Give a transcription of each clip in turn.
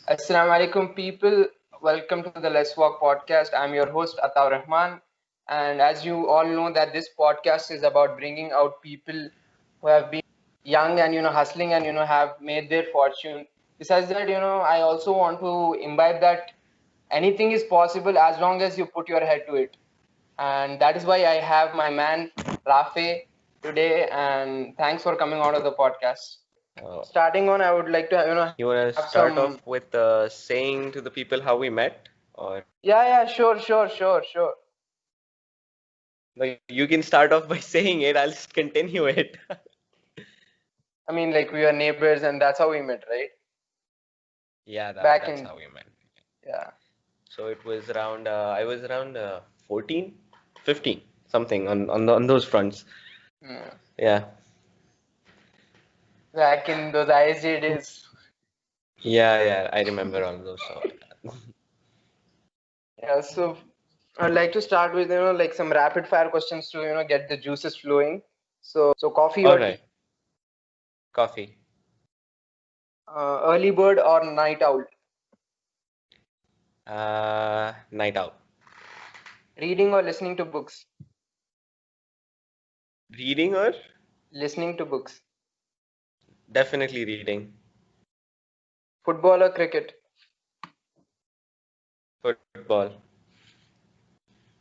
Assalamu alaikum, people. Welcome to the Let's Walk podcast. I'm your host, Ataur Rahman. And as you all know, that this podcast is about bringing out people who have been young and, hustling and, have made their fortune. Besides that, I also want to imbibe that anything is possible as long as you put your head to it. And that is why I have my man, Rafe, today. And thanks for coming out of the podcast. Starting on, I would like to, You want to have start some. off with saying to the people how we met, or Yeah, sure. no, you can start off by saying it. I'll just continue it. I mean, like we are neighbors, and that's how we met, right? Yeah, Back that's in, how we met. yeah. So it was around I was around 14, 15, something on those fronts. Hmm. Yeah, Back in those ISJ days. yeah, I remember all those. So Yeah, so I'd like to start with, like some rapid fire questions to, get the juices flowing. So coffee all or tea? right, coffee, Early bird or night owl? night out, Reading or listening to books? reading or Listening to books. definitely reading, Football or cricket? football,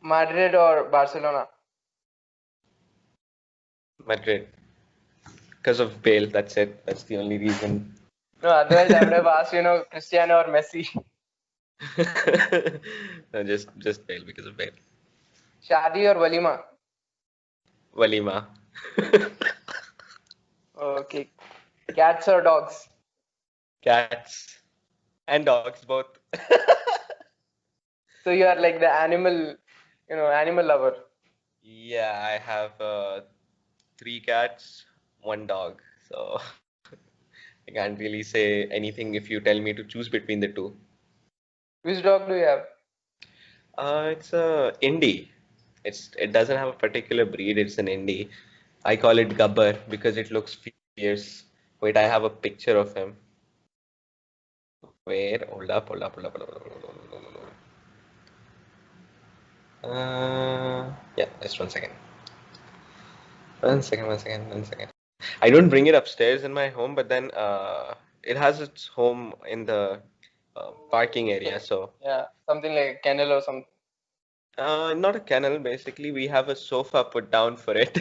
Madrid or Barcelona? Madrid, because of Bale. That's it. That's the only reason. No, otherwise I would have asked, Cristiano or Messi. No, just Bale because of Bale. Shadi or Walima? Walima. Okay. Cats or dogs? Cats and dogs both. So you are like the animal lover. Yeah, I have 3 cats, 1 dog. So I can't really say anything if you tell me to choose between the two. Which dog do you have? It's a Indie. It doesn't have a particular breed. It's an Indie. I call it Gabbar because it looks fierce. Wait, I have a picture of him. Where? Hold up. Yeah, just 1 second. 1 second. I don't bring it upstairs in my home, but then it has its home in the parking area. So, Yeah, something like a kennel or something. not a kennel, basically, we have a sofa put down for it.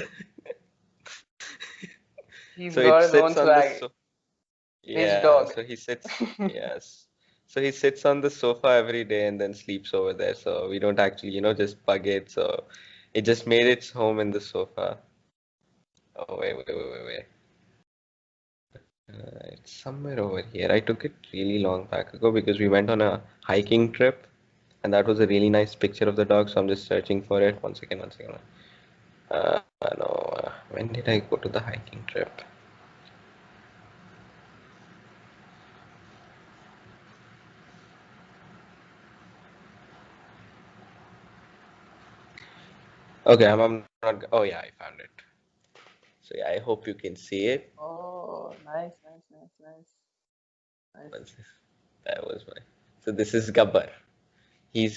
He's So it got his own sits on the swag. so Rich yeah, dog. so he sits, yes. So he sits on the sofa every day and then sleeps over there. So we don't actually, just bug it. So it just made its home in the sofa. Oh, wait. It's somewhere over here. I took it really long back ago because we went on a hiking trip, and that was a really nice picture of the dog. So I'm just searching for it. 1 second. No, when did I go to the hiking trip? Okay, I'm not. Oh yeah, I found it. So yeah, I hope you can see it. Oh, nice. Once- That was my. So this is Gabbar. He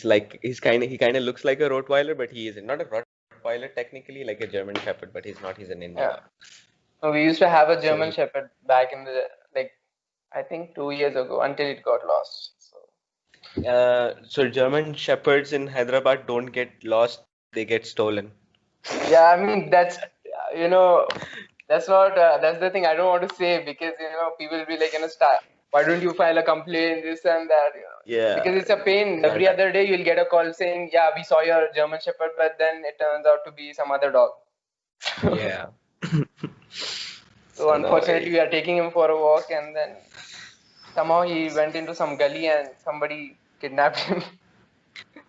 kind of looks like a Rottweiler, but he isn't. Not a Rottweiler technically, like a German Shepherd, but he's not. He's an Indie Yeah. dog. No, we used to have a So German he, Shepherd back in the like I think 2 years ago until it got lost. so German Shepherds in Hyderabad don't get lost; they get stolen. Yeah, I mean you know that's not that's the thing I don't want to say because people will be like why don't you file a complaint this and that Yeah, because it's a pain. not Every that. other day you'll get a call saying yeah we saw your German Shepherd but then it turns out to be some other dog. Yeah. So So no, unfortunately we are taking him for a walk and then somehow he went into some gully and somebody kidnapped him.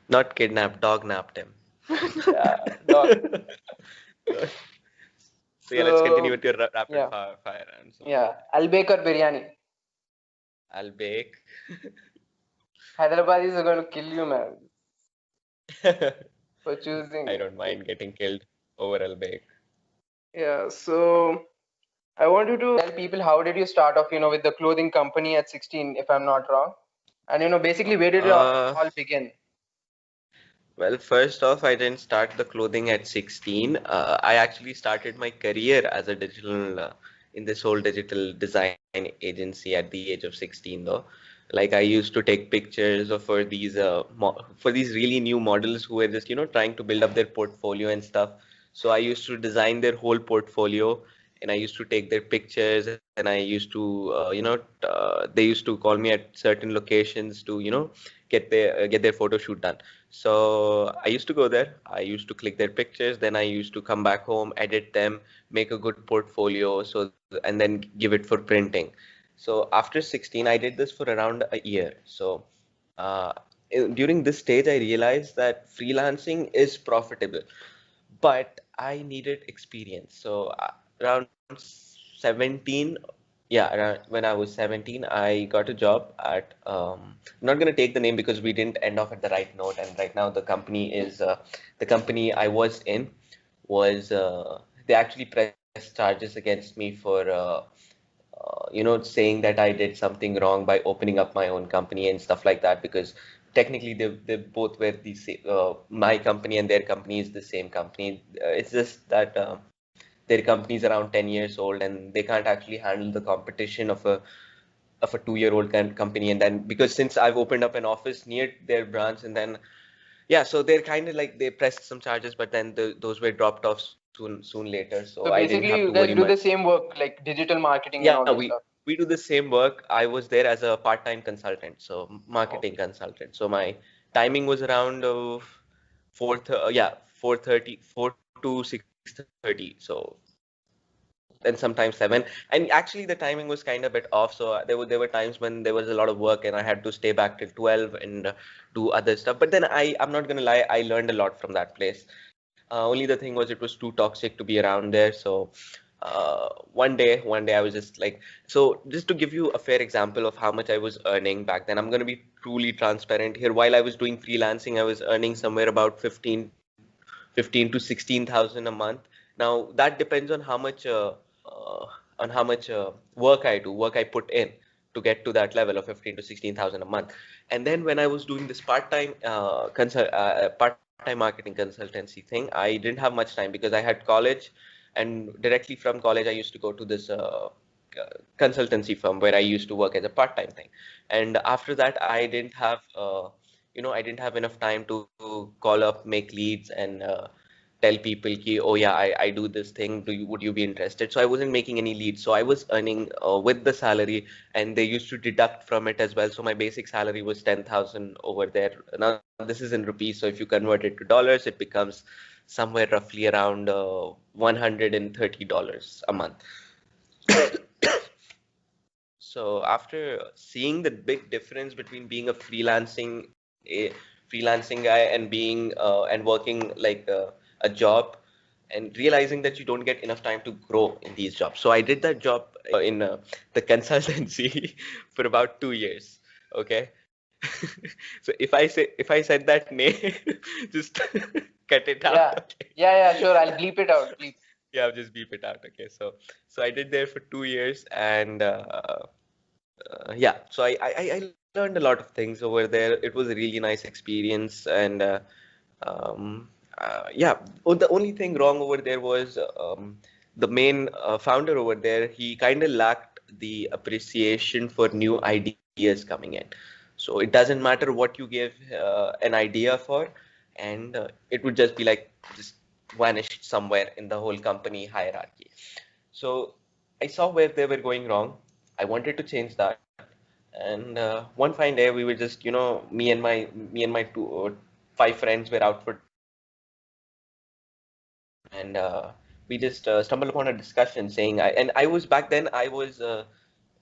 not kidnapped, dog napped him. Yeah, dog. So yeah, let's continue So with your rapid yeah, fire answer. yeah. I'll bake or biryani. I'll bake. Hyderabad is going to kill you, man, for I choosing don't bake. mind getting killed over I'll bake. Yeah, so I want you to tell people how did you start off, with the clothing company at 16, if I'm not wrong. And basically, where did it Uh, all begin? Well, first off, I didn't start the clothing at 16. I actually started my career as a digital in this whole digital design agency at the age of 16 though. Like I used to take pictures of for these really new models who were just, trying to build up their portfolio and stuff. So I used to design their whole portfolio and I used to take their pictures and I used to, they used to call me at certain locations to, get their photo shoot done. So I used to go there. I used to click their pictures. Then I used to come back home, edit them, make a good portfolio, and then give it for printing. So after 16, I did this for around a year. So uh, during this stage, I realized that freelancing is profitable, but I needed experience. So around 17, yeah, when I was 17, I got a job at, I'm not going to take the name because we didn't end off at the right note. And right now, the company I was in was, they actually pressed charges against me for, saying that I did something wrong by opening up my own company and stuff like that because technically they both were the same, my company and their company is the same company. It's just that their company is around 10 years old and they can't actually handle the competition of a 2-year-old company. And then because since I've opened up an office near their branch and then yeah, so they're kind of like they pressed some charges, but then those were dropped off soon later, so I So didn't have to basically, you worry guys much. do the same work, like digital marketing and Yeah, all this stuff. we do the same work. I was there as a part-time consultant, so marketing Okay. consultant. So my timing was around 4:30, 4 to 6:30. So and sometimes 7. And actually the timing was kind of bit off. So there were times when there was a lot of work and I had to stay back till 12 and do other stuff. But then I'm not gonna lie, I learned a lot from that place. Only the thing was it was too toxic to be around there. So one day I was just like, so just to give you a fair example of how much I was earning back then, I'm gonna be truly transparent here. While I was doing freelancing, I was earning somewhere about 15 to 16,000 a month. Now that depends uh, on how much work I put in to get to that level of 15 to 16,000 a month. And then when I was doing this part-time marketing consultancy thing, I didn't have much time because I had college, and directly from college I used to go to this consultancy firm where I used to work as a part-time thing. And after that, I didn't have enough time to call up, make leads, and tell people ki, oh yeah, I do this thing, would you be interested? So I wasn't making any leads, so I was earning with the salary, and they used to deduct from it as well. So my basic salary was 10,000 over there. Now this is in rupees, so if you convert it to dollars, it becomes somewhere roughly around $130 a month. So after seeing the big difference between being a freelancing guy and being and working like a job, and realizing that you don't get enough time to grow in these jobs. So I did that job in the consultancy for about 2 years. Okay. So if I said that name, just cut it out. Yeah. Okay. Yeah, sure. I'll bleep it out. Bleep. Yeah, I'll just beep it out. Okay. So I did there for 2 years and yeah, so I learned a lot of things over there. It was a really nice experience, and yeah. The only thing wrong over there was the main founder over there. He kind of lacked the appreciation for new ideas coming in. So it doesn't matter what you give an idea for, and it would just be like just vanished somewhere in the whole company hierarchy. So I saw where they were going wrong. I wanted to change that. And one fine day, we were just, me and my five friends were out for dinner, and we just stumbled upon a discussion saying, and I was back then, I was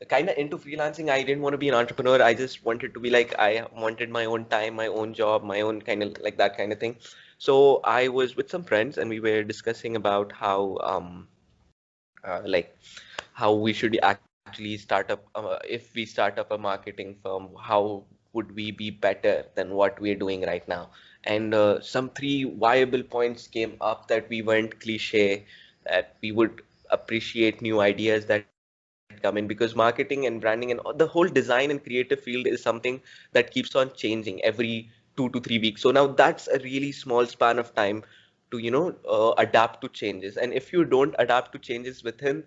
kind of into freelancing. I didn't want to be an entrepreneur. I just wanted to be like, I wanted my own time, my own job, my own kind of like that kind of thing. So I was with some friends, and we were discussing about like how we should actually start up if we start up a marketing firm, how would we be better than what we're doing right now? And some three viable points came up: that we weren't cliche, that we would appreciate new ideas that we come in, because marketing and branding and the whole design and creative field is something that keeps on changing every 2 to 3 weeks. So now that's a really small span of time to, adapt to changes. And if you don't adapt to changes within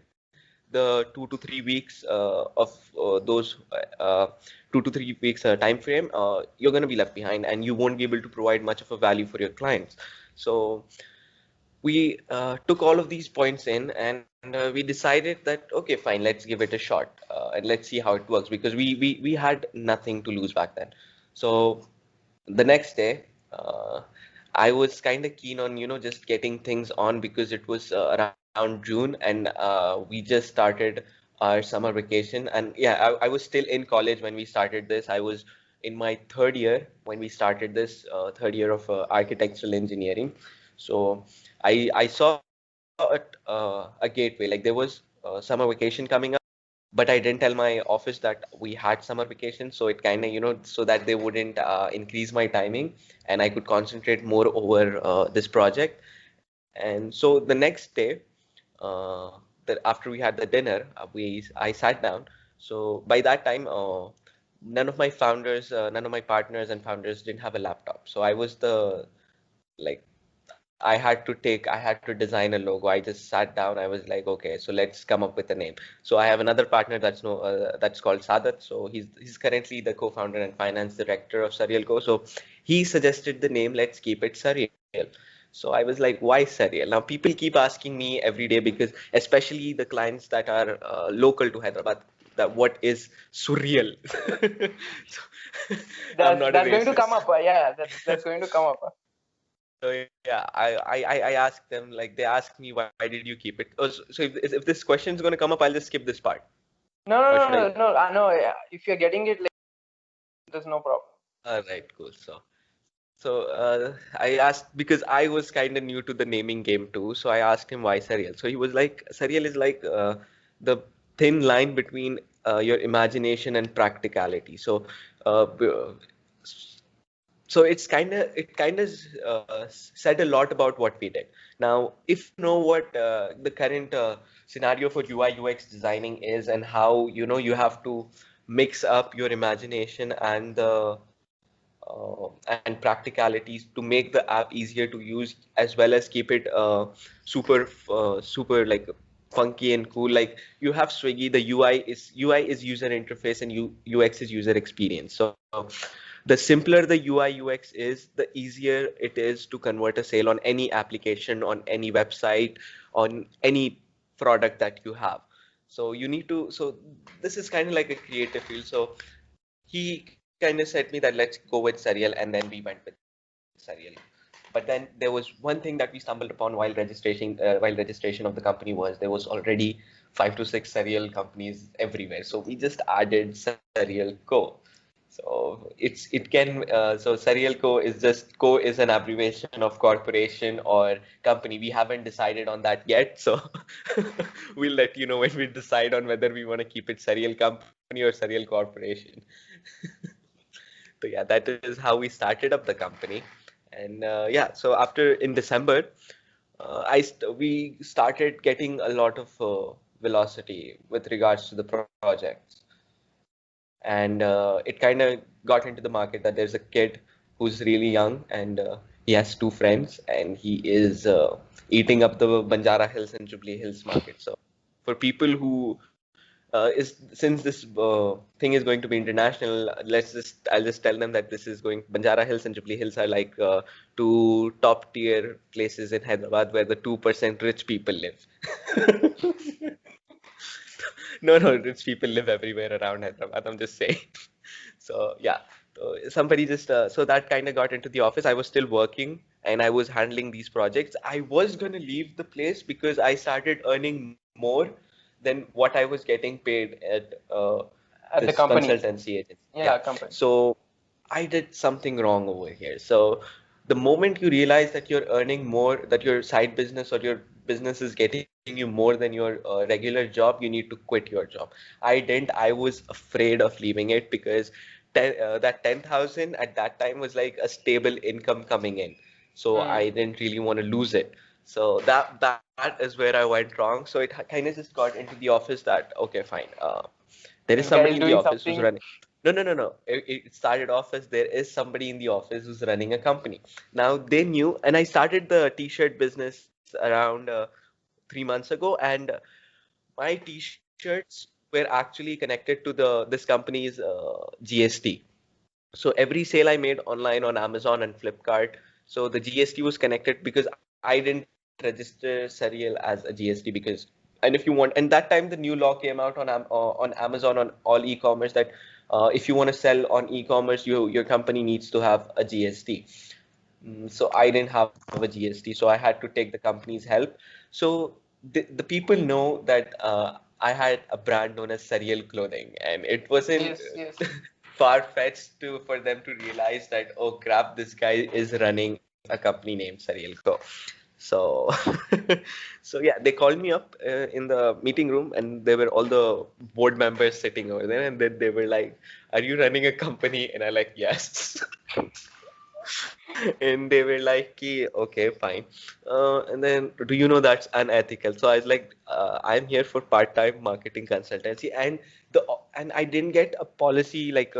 the 2 to 3 weeks of those 2 to 3 weeks time frame, you're going to be left behind and you won't be able to provide much of a value for your clients. So we took all of these points in, and we decided that okay, fine, let's give it a shot, and let's see how it works, because we had nothing to lose back then. So the next day, I was kind of keen on, just getting things on, because it was around June, and we just started our summer vacation. And yeah, I was still in college when we started this. I was in my third year when we started this, third year of architectural engineering. So I saw a gateway, like there was summer vacation coming up, but I didn't tell my office that we had summer vacation, so it kind of, so that they wouldn't increase my timing and I could concentrate more over this project. And so the next day, uh, after we had the dinner, I sat down. So by that time, none of my partners and founders didn't have a laptop. So I was the like I had to design a logo. I just sat down. I was like, okay, so let's come up with a name. So I have another partner that's called Sadat. So he's currently the co-founder and finance director of Surreal Co. So he suggested the name, let's keep it Surreal. So I was like, why Surreal? Now people keep asking me every day, because especially the clients that are local to Hyderabad, that what is surreal? So, I'm not a That's going to come racist. up. Yeah, that's going to come up. So yeah, I asked them, like they asked me, why did you keep it? Oh, so if this question is going to come up, I'll just skip this part. No, Or no, should no, I? no, no. I know. Yeah, if you're getting it, like, there's no problem. All right, cool. So I asked, because I was kind of new to the naming game too. So I asked him, why Surreal? So he was like, Surreal is like the thin line between your imagination and practicality. So uh, b- so it kind of said a lot about what we did. Now, if you know what the current scenario for UI UX designing is, and how you have to mix up your imagination and the and practicalities to make the app easier to use, as well as keep it super like funky and cool. Like you have Swiggy, the UI is user interface, and UX is user experience. So the simpler the UI UX is, the easier it is to convert a sale on any application, on any website, on any product that you have. So you need to, so this is kind of like a creative field. So he kind of said me that let's go with Surreal, and then we went with Surreal. But then there was one thing that we stumbled upon while registration of the company. Was there was already 5 to 6 Surreal companies everywhere. So we just added Surreal Co. So so Surreal Co is just, Co is an abbreviation of corporation or company. We haven't decided on that yet, so we'll let you know when we decide on whether we want to keep it Surreal Company or Surreal Corporation. So yeah, that is how we started up the company. And yeah, so after in December, we started getting a lot of velocity with regards to the projects. And it kind of got into the market that there's a kid who's really young, and he has two friends, and he is eating up the Banjara Hills and Jubilee Hills market. So for people who since this thing is going to be international, I'll just tell them that this is going, Banjara Hills and Jubilee Hills are like two top tier places in Hyderabad where the 2% rich people live. No, no, rich people live everywhere around Hyderabad. I'm just saying. So yeah, so somebody just so that kind of got into the office. I was still working and I was handling these projects. I was gonna leave the place because I started earning more than what I was getting paid at At the this company. consultancy agency. Yeah. Yeah, company. So I did something wrong over here. So the moment you realize that you're earning more, that your side business or your business is getting you more than your regular job, you need to quit your job. I didn't. I was afraid of leaving it because that 10,000 at that time was like a stable income coming in. So I didn't really want to lose it. So that is where I went wrong. So it kind of just got into the office that okay, fine. There is This guy somebody is in the doing office who's something. running. No, no, no, no. It started off as there is somebody in the office who's running a company. Now they knew, and I started the t-shirt business around 3 months ago, and my t-shirts were actually connected to the this company's GST. So every sale I made online on Amazon and Flipkart, so the GST was connected because I didn't register Serial as a GST because, and if you want, and that time the new law came out on Amazon on all e-commerce that if you want to sell on e-commerce, your company needs to have a GST. So I didn't have a GST, so I had to take the company's help. So the people know that I had a brand known as Surreal Clothing, and it wasn't Yes, yes. far-fetched for them to realize that, oh crap, this guy is running a company named Surreal Co. So so yeah, they called me up in the meeting room, and there were all the board members sitting over there, and then they were like, "Are you running a company?" And I like, "Yes." And they were like, okay, fine. And then, do you know that's unethical? So I was like, I'm here for part-time marketing consultancy, and I didn't get a policy like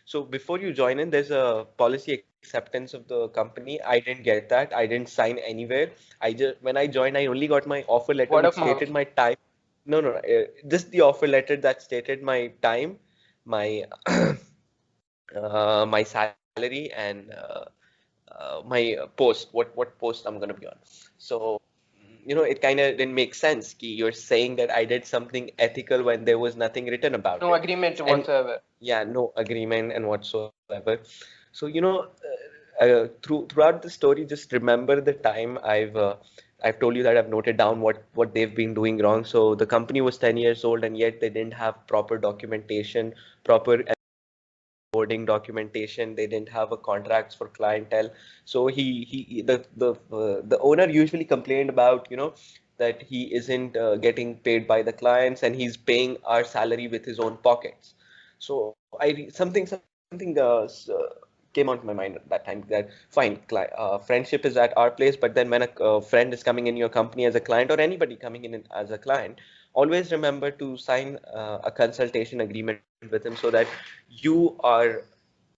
so before you join in, there's a policy acceptance of the company. I didn't get that. I didn't sign anywhere. I just when I joined, I only got my offer letter Word which of stated mouth. my time. No, no, no, just the offer letter that stated my time, my my salary, and my post, what post I'm gonna be on. So, it kind of didn't make sense. Ki you're saying that I did something ethical when there was nothing written about No it, agreement and whatsoever. yeah, no agreement and whatsoever. So, throughout the story, just remember the time I've told you that I've noted down what they've been doing wrong. So the company was 10 years old, and yet they didn't have proper documentation, proper boarding documentation. They didn't have a contracts for clientele. So the owner usually complained about, that he isn't getting paid by the clients, and he's paying our salary with his own pockets. So something came onto my mind at that time, that fine, friendship is at our place, but then when a friend is coming in your company as a client, or anybody coming in as a client, always remember to sign a consultation agreement with him, so that you are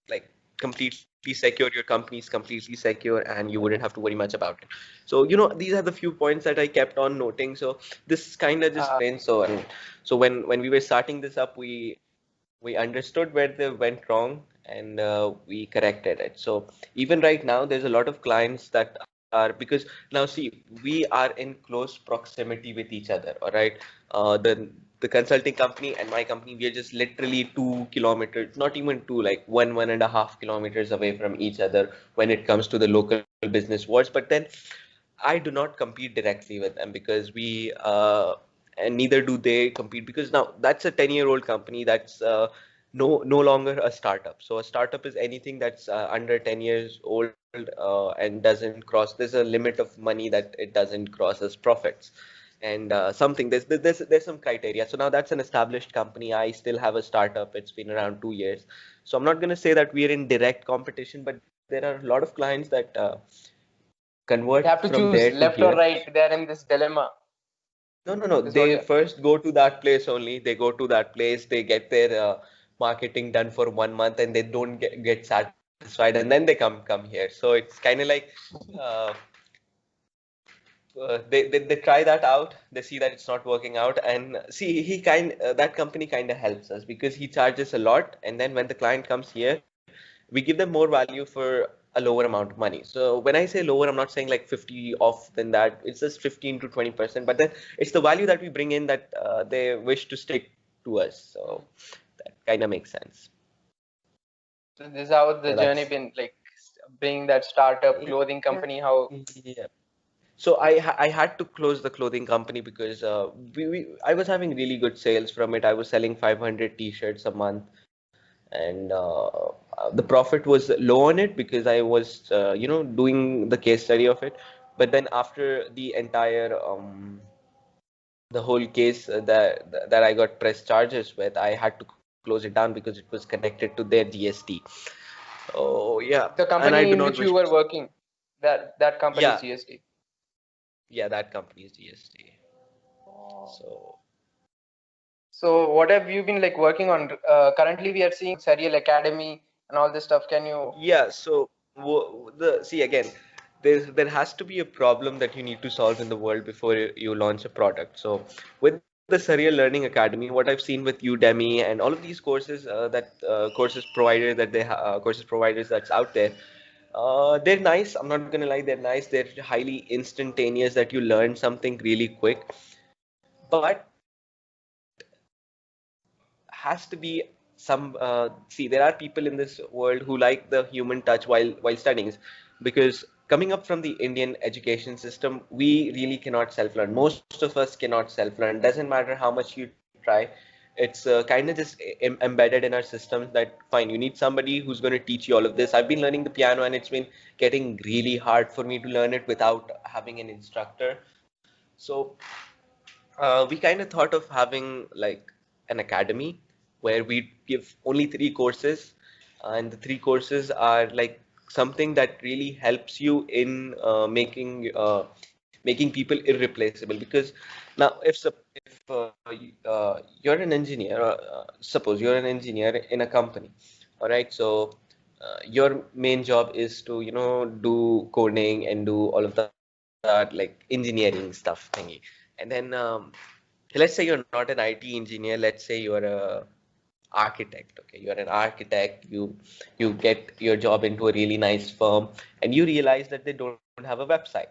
like completely secure, your company is completely secure, and you wouldn't have to worry much about it. So, these are the few points that I kept on noting. So this kind of just Uh, explains. So when we were starting this up, we understood where they went wrong, and we corrected it. So even right now, there's a lot of clients that are, because now see, we are in close proximity with each other. All right, the consulting company and my company, we are just literally 2 kilometers, not even two, like 1.5 kilometers away from each other when it comes to the local business words. But then I do not compete directly with them, because and neither do they compete, because now that's a 10-year-old company, that's no longer a startup. So a startup is anything that's under 10 years old and doesn't cross. There's a limit of money that it doesn't cross as profits, and something there's some criteria. So now that's an established company. I still have a startup. It's been around 2 years. So I'm not going to say that we're in direct competition, but there are a lot of clients that convert they have from to there choose to left here. or right. They're in this dilemma. No, no, no. This is what They you. first go to that place only. They go to that place. They get their marketing done for 1 month, and they don't get satisfied, and then they come here. So it's kind of like uh, they try that out. They see that it's not working out, and see that company kind of helps us because he charges a lot, and then when the client comes here, we give them more value for a lower amount of money. So when I say lower, I'm not saying like 50 off than that. It's just 15 to 20%, but then it's the value that we bring in that they wish to stick to us. So that kind of makes sense. So this is how the So journey that's been like being that startup clothing yeah, company. How yeah. So I had to close the clothing company because I was having really good sales from it. I was selling 500 t-shirts a month, and the profit was low on it because I was doing the case study of it. But then after the entire the whole case that I got pressed charges with, I had to close it down because it was connected to their GST. Oh yeah, the and I company do in not which wish you to. were working, that company's Yeah, GST. Yeah, that company's GST. Oh. So So what have you been like working on? Currently, we are seeing Surreal Academy and all this stuff. Can you? yeah, so the see again, there has to be a problem that you need to solve in the world before you launch a product. So with the Surreal Learning Academy, what I've seen with Udemy and all of these courses courses providers that's out there, they're nice. I'm not gonna lie, they're nice. They're highly instantaneous that you learn something really quick. But has to be some see there are people in this world who like the human touch while studying, because coming up from the Indian education system, we really cannot self learn. Most of us cannot self learn. Doesn't matter how much you try. It's kind of just embedded in our systems that fine, you need somebody who's going to teach you all of this. I've been learning the piano and it's been getting really hard for me to learn it without having an instructor. So we kind of thought of having like an academy where we give only three courses, and the three courses are like something that really helps you in making people irreplaceable. Because now, if you're an engineer, suppose you're an engineer in a company, all right, so your main job is to do coding and do all of that like engineering stuff thingy, and then let's say you're not an IT engineer. Let's say you're a architect. Okay, you're an architect. You get your job into a really nice firm, and you realize that they don't have a website.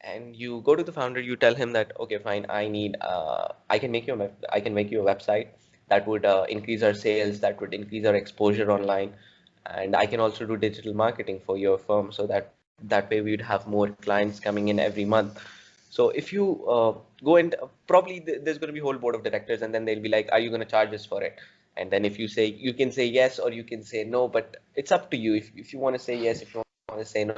And you go to the founder. You tell him that, okay, fine, I can make you a website that would increase our sales, that would increase our exposure online, and I can also do digital marketing for your firm, so that way we'd have more clients coming in every month. So if you go and probably there's going to be a whole board of directors, and then they'll be like, "Are you going to charge us for it?" And then if you say, you can say yes or you can say no, but it's up to you. If you want to say yes, if you want to say no,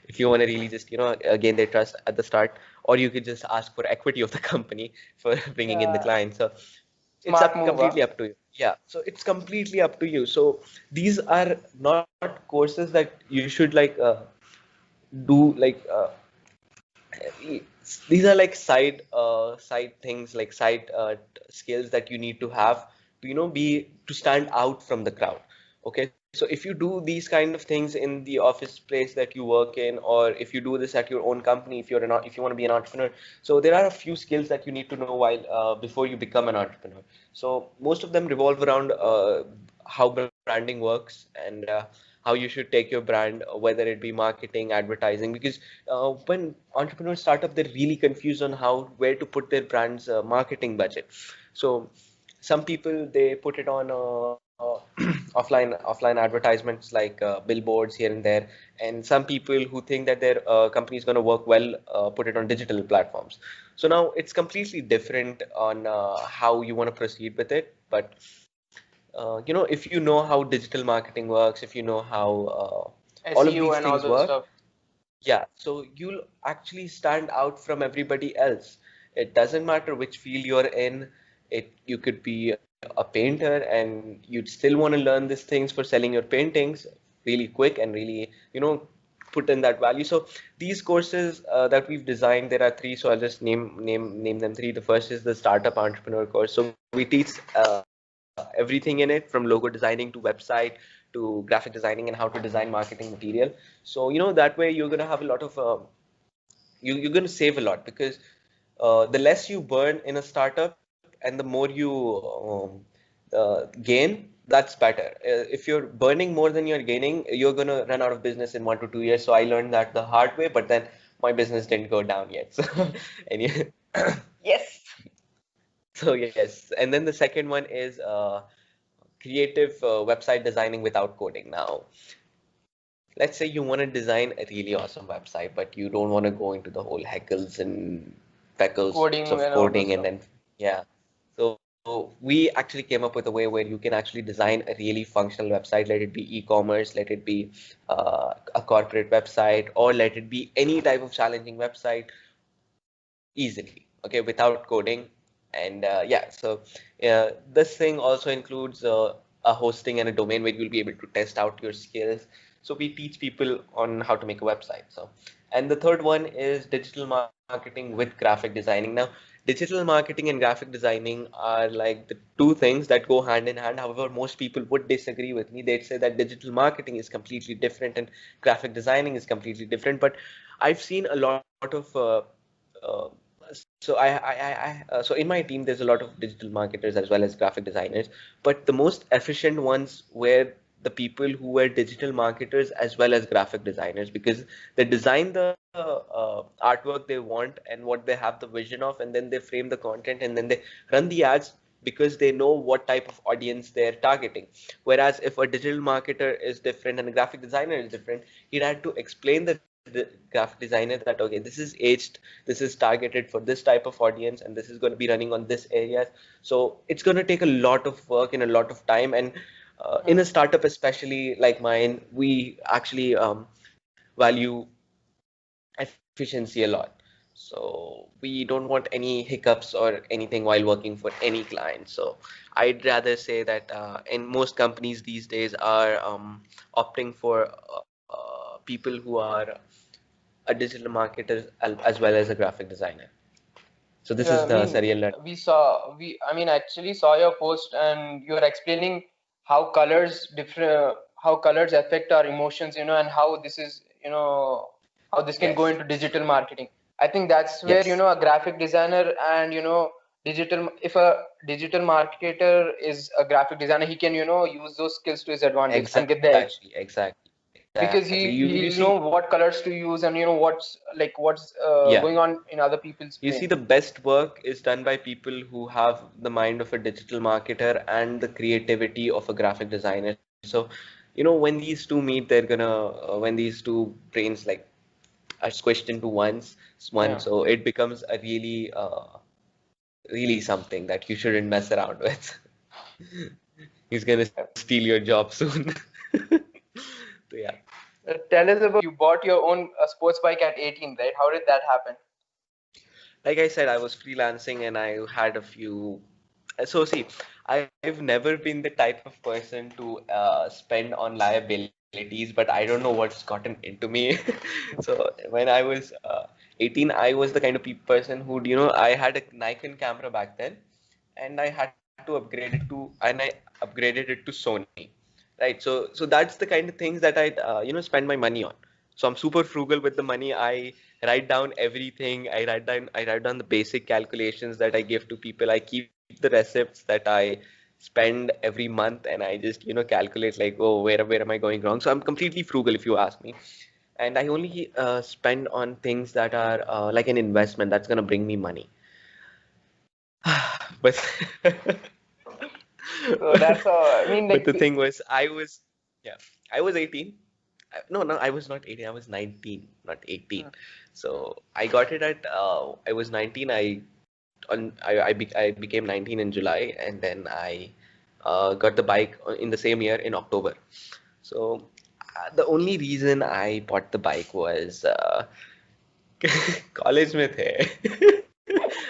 if you want to really just gain their trust at the start, or you could just ask for equity of the company for bringing in the Yeah, client. So it's smart up move, huh? completely up to you. Yeah, so it's completely up to you. So these are not courses that you should do these are like side things, like side skills that you need to have to be to stand out from the crowd. Okay, so if you do these kind of things in the office place that you work in, or if you do this at your own company, if you want to be an entrepreneur, so there are a few skills that you need to know while before you become an entrepreneur. So most of them revolve around how branding works, and how you should take your brand, whether it be marketing, advertising, because when entrepreneurs start up, they're really confused on where to put their brand's marketing budget. So some people, they put it on offline advertisements like billboards here and there, and some people who think that their company is going to work well put it on digital platforms. So now it's completely different on how you want to proceed with it. But if you know how digital marketing works, if you know how all of SEO these and all things those work, stuff. yeah, so you'll actually stand out from everybody else. It doesn't matter which field you're in. You could be a painter and you'd still want to learn these things for selling your paintings really quick and really, put in that value. So these courses that we've designed, there are three. So I'll just name them three. The first is the startup entrepreneur course. So we teach everything in it, from logo designing to website to graphic designing and how to design marketing material. So that way you're gonna have a lot of you're going to save a lot, because the less you burn in a startup and the more you gain, that's better. If you're burning more than you're gaining, you're going to run out of business in 1 to 2 years. So I learned that the hard way, but then my business didn't go down yet. So, and yes. So yes, and then the second one is creative website designing without coding. Now, let's say you want to design a really awesome website, but you don't want to go into the whole heckles and peckles of Coding and all coding, those and stuff. then yeah. So we actually came up with a way where you can actually design a really functional website. Let it be e-commerce, let it be a corporate website, or let it be any type of challenging website easily, okay, without coding. And yeah, so this thing also includes a hosting and a domain where you'll be able to test out your skills. So we teach people on how to make a website. So, And the third one is digital marketing with graphic designing. Now, digital marketing and graphic designing are like the two things that go hand in hand. However, most people would disagree with me. They'd say that digital marketing is completely different and graphic designing is completely different. But I've seen a lot of uh, so in my team there's a lot of digital marketers as well as graphic designers, but the most efficient ones were the people who were digital marketers as well as graphic designers, because they design the artwork they want and what they have the vision of, and then they frame the content and then they run the ads because they know what type of audience they're targeting. Whereas if a digital marketer is different and a graphic designer is different, he'd had to explain the graphic designer that okay, this is aged, this is targeted for this type of audience, and this is going to be running on this areas. So it's going to take a lot of work and a lot of time. And in a startup, especially like mine, we actually value efficiency a lot. So we don't want any hiccups or anything while working for any client. So I'd rather say that in most companies these days are opting for people who are a digital marketer as well as a graphic designer. So this is Yeah, I the mean, Surreal. I mean, actually saw your post and you are explaining how colors different, how colors affect our emotions, and how this is, how this can go Yes. into digital marketing. I think that's where, Yes. a graphic designer and, if a digital marketer is a graphic designer, he can, use those skills to his advantage and get the Exactly. edge Exactly. because You he'll see. know what colors to use and, what's Yeah. going on in other people's You see, brain. the best work is done by people who have the mind of a digital marketer and the creativity of a graphic designer. So, when these two meet, they're gonna, when these two brains like are squished into one, Yeah. so it becomes a really something that you shouldn't mess around with. He's gonna steal your job soon. So yeah. Tell us about you bought your own sports bike at 18, right? How did that happen? Like I said, I was freelancing and I had a few. So see, I've never been the type of person to spend on liabilities, but I don't know what's gotten into me. So when I was 18, I was the kind of person who, I had a Nikon camera back then, and I had to upgrade it to, and I upgraded it to Sony, right? So that's the kind of things that I spend my money on. So I'm super frugal with the money. I write down everything. I write down the basic calculations that I give to people. I keep the receipts that I spend every month, and I just calculate like, oh, where am I going wrong? So I'm completely frugal if you ask me, and I only spend on things that are like an investment that's gonna bring me money. But So that's I mean, but like, the thing was, yeah, I was 18. No, no, I was not 18. I was 19, not 18. So I got it at I was 19. I became 19 in July, and then I got the bike in the same year in October. So the only reason I bought the bike was college में थे.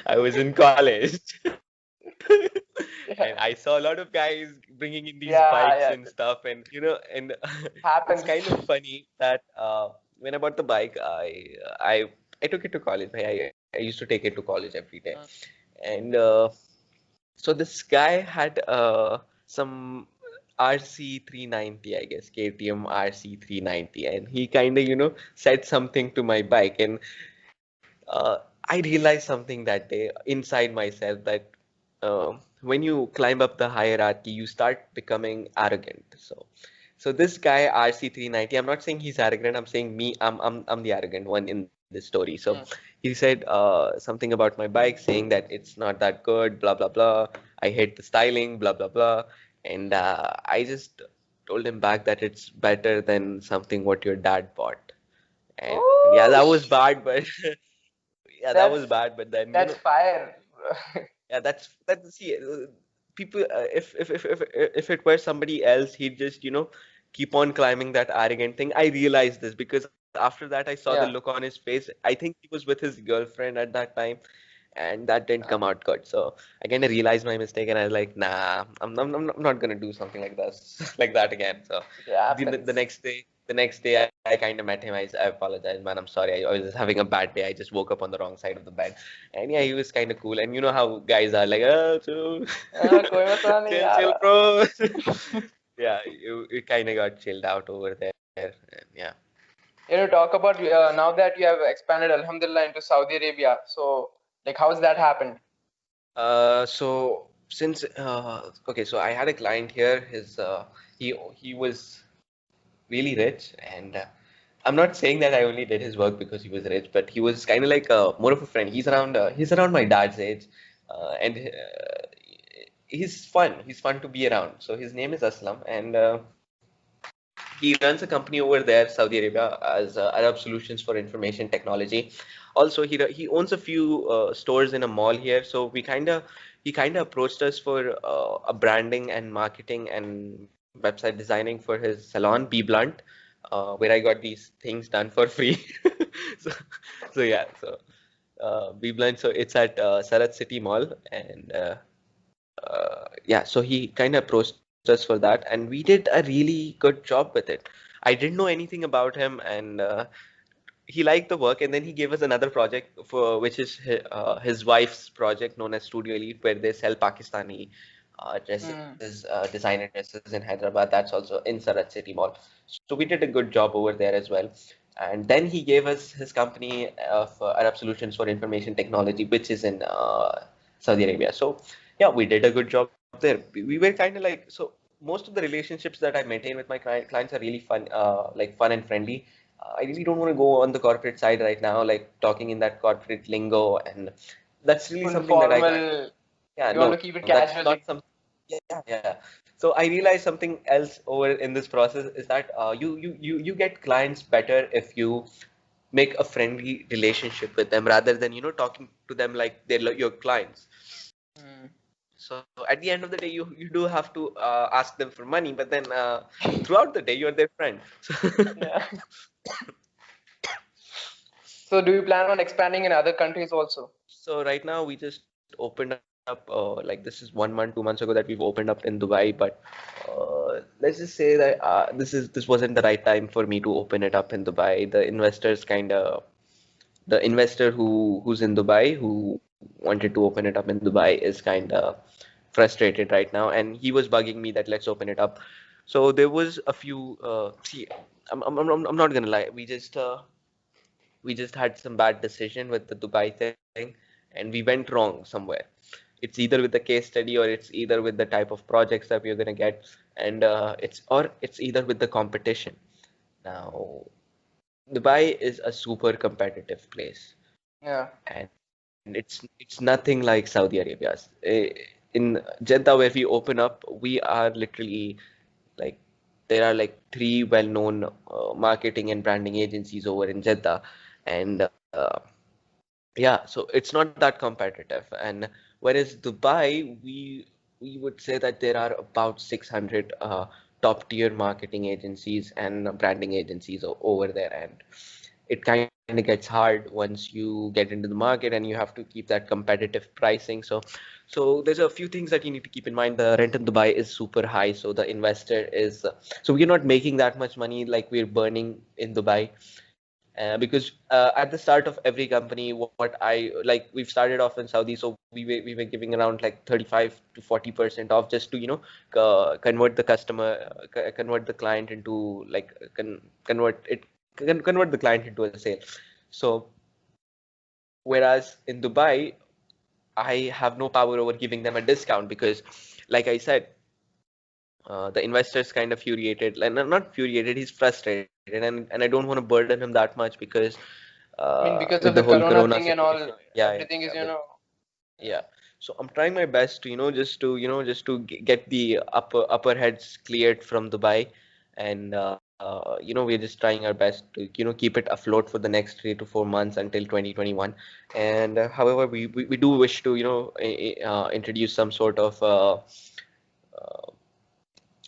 I was in college. And I yeah, saw a lot of guys bringing in these bikes yeah, and yeah, stuff, and it's kind happens. of funny that when I bought the bike, I took it to college. I used to take it to college every day, and so this guy had some RC 390, I guess, KTM RC 390, and he kind of said something to my bike, and I realized something that day inside myself that when you climb up the hierarchy, you start becoming arrogant. So this guy RC390, I'm not saying he's arrogant. I'm saying me, I'm the arrogant one in this story. So he said something about my bike, saying that it's not that good, blah blah blah. I hate the styling, blah blah blah, and I just told him back that it's better than something what your dad bought. And yeah, that Oh, was bad, but yeah, that was that's bad. But then that's fire. yeah, that's see, people. If it were somebody else, he'd just keep on climbing that arrogant thing. I realized this because after that, I saw the look Yeah. on his face. I think he was with his girlfriend at that time, and that didn't come out good. So I kind of realized my mistake, and I was like, nah, I'm not gonna do something like this like that again. So It the happens. next day. the next day I kind of met him. I apologize, man. I'm sorry. I was just having a bad day. I just woke up on the wrong side of the bed. And yeah, he was kind of cool. And you know how guys are like, oh, chill, कोई मसला नहीं chill, यार. chill, bro. Yeah, it kind of got chilled out over there. And yeah. Talk about now that you have expanded, Alhamdulillah, into Saudi Arabia. So, like, how's that happened? So since okay, so I had a client here. He was really rich, and I'm not saying that I only did his work because he was rich, but he was kind of like more of a friend. He's around my dad's age, and he's fun. He's fun to be around. So his name is Aslam, and he runs a company over there, Saudi Arabia, as Arab Solutions for Information Technology. Also, he owns a few stores in a mall here. So he kind of approached us for a branding and marketing and website designing for his salon, Be Blunt, where I got these things done for free. So, so yeah, so Be Blunt. So it's at Sarat City Mall, and yeah, so he kind of approached us for that, and we did a really good job with it. I didn't know anything about him, and he liked the work, and then he gave us another project for which is his wife's project known as Studio Elite, where they sell Pakistani Hmm. dresses, designer dresses in Hyderabad. That's also in Sarat City Mall. So we did a good job over there as well. And then he gave us his company of Arab Solutions for Information Technology, which is in Saudi Arabia. So yeah, we did a good job there. We were kind of like, so most of the relationships that I maintain with my clients are really fun, like fun and friendly. I really don't want to go on the corporate side right now, like talking in that corporate lingo, and that's really Full something that I can't. formal. Yeah, You want no, to keep it that's not casually. some. Yeah. So I realized something else over in this process is that you get clients better if you make a friendly relationship with them rather than talking to them like they're your clients. Hmm. So at the end of the day, you do have to ask them for money, but then throughout the day you're their friend. Yeah. So, do you plan on expanding in other countries also? So right now we just opened up like this is 1 month, 2 months ago that we've opened up in Dubai, but let's just say that this wasn't the right time for me to open it up in Dubai. The investor who's in Dubai who wanted to open it up in Dubai is kind of frustrated right now, and he was bugging me that let's open it up. So there was a few see, I'm not gonna lie, we just had some bad decision with the Dubai thing, and we went wrong somewhere. It's either with the case study or it's either with the type of projects that we're gonna get, and it's either with the competition. Now, Dubai is a super competitive place, Yeah. and it's nothing like Saudi Arabia's. In Jeddah, where we open up, we are literally like there are like three well-known marketing and branding agencies over in Jeddah, and yeah, so it's not that competitive. And whereas Dubai, we would say that there are about 600 top tier marketing agencies and branding agencies over there, and it kind of gets hard once you get into the market and you have to keep that competitive pricing. So there's a few things that you need to keep in mind. The rent in Dubai is super high, so the investor is so we're not making that much money like we're burning in Dubai. Because at the start of every company, what I like, we've started off in Saudi, so we were giving around like 35 to 40% off just to convert the customer, convert the client into like convert the client into a sale. So whereas in Dubai, I have no power over giving them a discount because, like I said, the investor's kind of furiated, like not furiated, he's frustrated, and I don't want to burden him that much because I mean, because with of the the whole Corona Corona thing and situation. all, Yeah, everything is, yeah. So I'm trying my best to, just to get the upper heads cleared from Dubai, and we're just trying our best to, keep it afloat for the next 3 to 4 months until 2021. And however, we do wish to, introduce some sort of uh,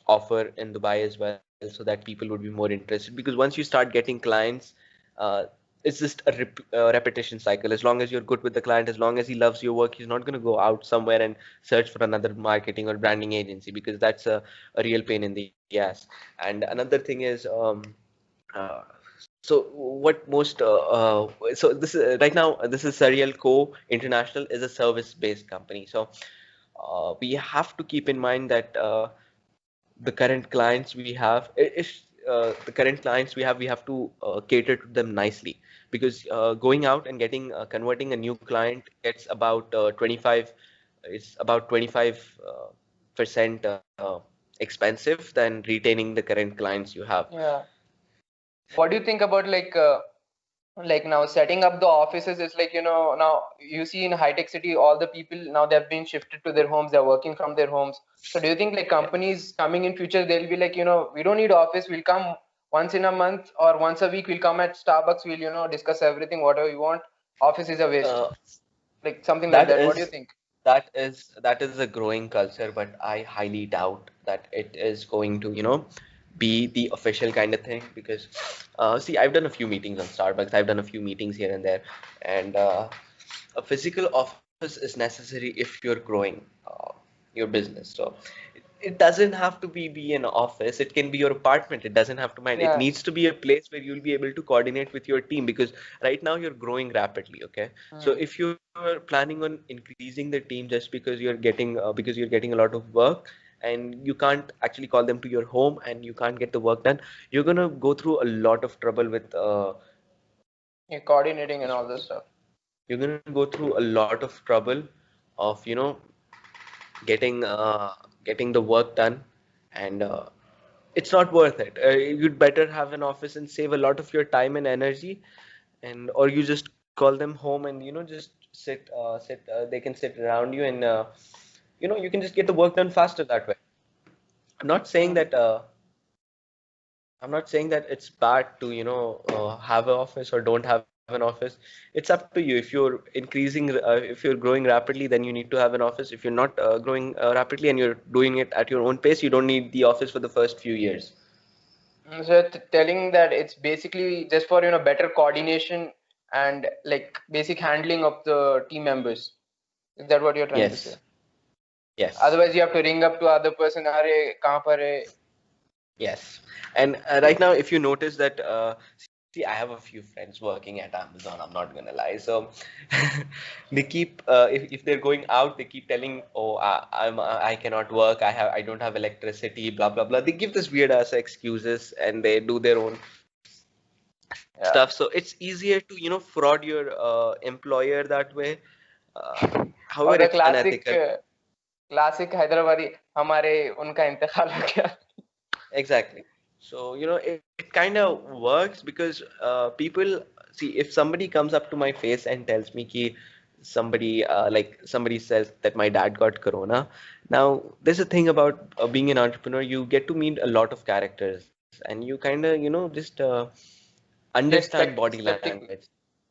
offer in Dubai as well, so that people would be more interested. Because once you start getting clients, uh, it's just a repetition cycle. As long as you're good with the client, as long as he loves your work, he's not going to go out somewhere and search for another marketing or branding agency because that's a real pain in the ass. And another thing is, Uh, so what most so this is right now this is Surreal Co. International is a service-based company. So we have to keep in mind that the current clients we have, if the current clients we have to cater to them nicely because going out and getting converting a new client gets about 25 it's about 25 percent expensive than retaining the current clients you have. Yeah. What do you think about like now setting up the offices is like, now you see in high tech city, all the people now they've been shifted to their homes, they're working from their homes. So do you think like Yeah. companies coming in future, they'll be like, we don't need office, we'll come once in a month or once a week, we'll come at Starbucks, we'll, discuss everything, whatever we want. Office is a waste. Uh, Like something like that that. What do you is think? that is a growing culture, but I highly doubt that it is going to, be the official kind of thing because see, I've done a few meetings on Starbucks, I've done a few meetings here and there, and a physical office is necessary if you're growing your business. So it doesn't have to be an office. It can be your apartment. It doesn't have to mind. It Yeah. needs to be a place where you'll be able to coordinate with your team because right now you're growing rapidly. Okay, so Hmm. if you're planning on increasing the team just because you're getting a lot of work and you can't actually call them to your home and you can't get the work done, you're gonna go through a lot of trouble with Yeah, coordinating and just all one this second. stuff. You're gonna go through a lot of trouble of getting getting the work done, and it's not worth it. You'd better have an office and save a lot of your time and energy, and or you just call them home and just they can sit around you and you can just get the work done faster that way. I'm not saying Hmm. that I'm not saying that it's bad to have an office or don't have an office. It's up to you. If you're if you're growing rapidly, then you need to have an office. If you're not growing rapidly and you're doing it at your own pace, you don't need the office for the first few years. So telling that it's basically just for better coordination and like basic handling of the team members. Is that what you're trying to say? Yes, yes, Otherwise, you have to ring up to other person. Are kahan par hai? yes. And right now, if you notice that, see, I have a few friends working at Amazon. I'm not gonna lie. So they keep, if they're going out, they keep telling, "Oh, I cannot work. I don't have electricity. Blah blah blah." They give this weird ass excuses and they do their own stuff. Yeah. So it's easier to fraud your employer that way. Uh, Or However, the it's unethical. classic Hyderabadi. हमारे उनका इंतकाल हो गया. Exactly. So, it kind of works because people see if somebody comes up to my face and tells me ki somebody says that my dad got corona. Now, there's a thing about being an entrepreneur, you get to meet a lot of characters and you kind of, just Get understand body skeptical. language.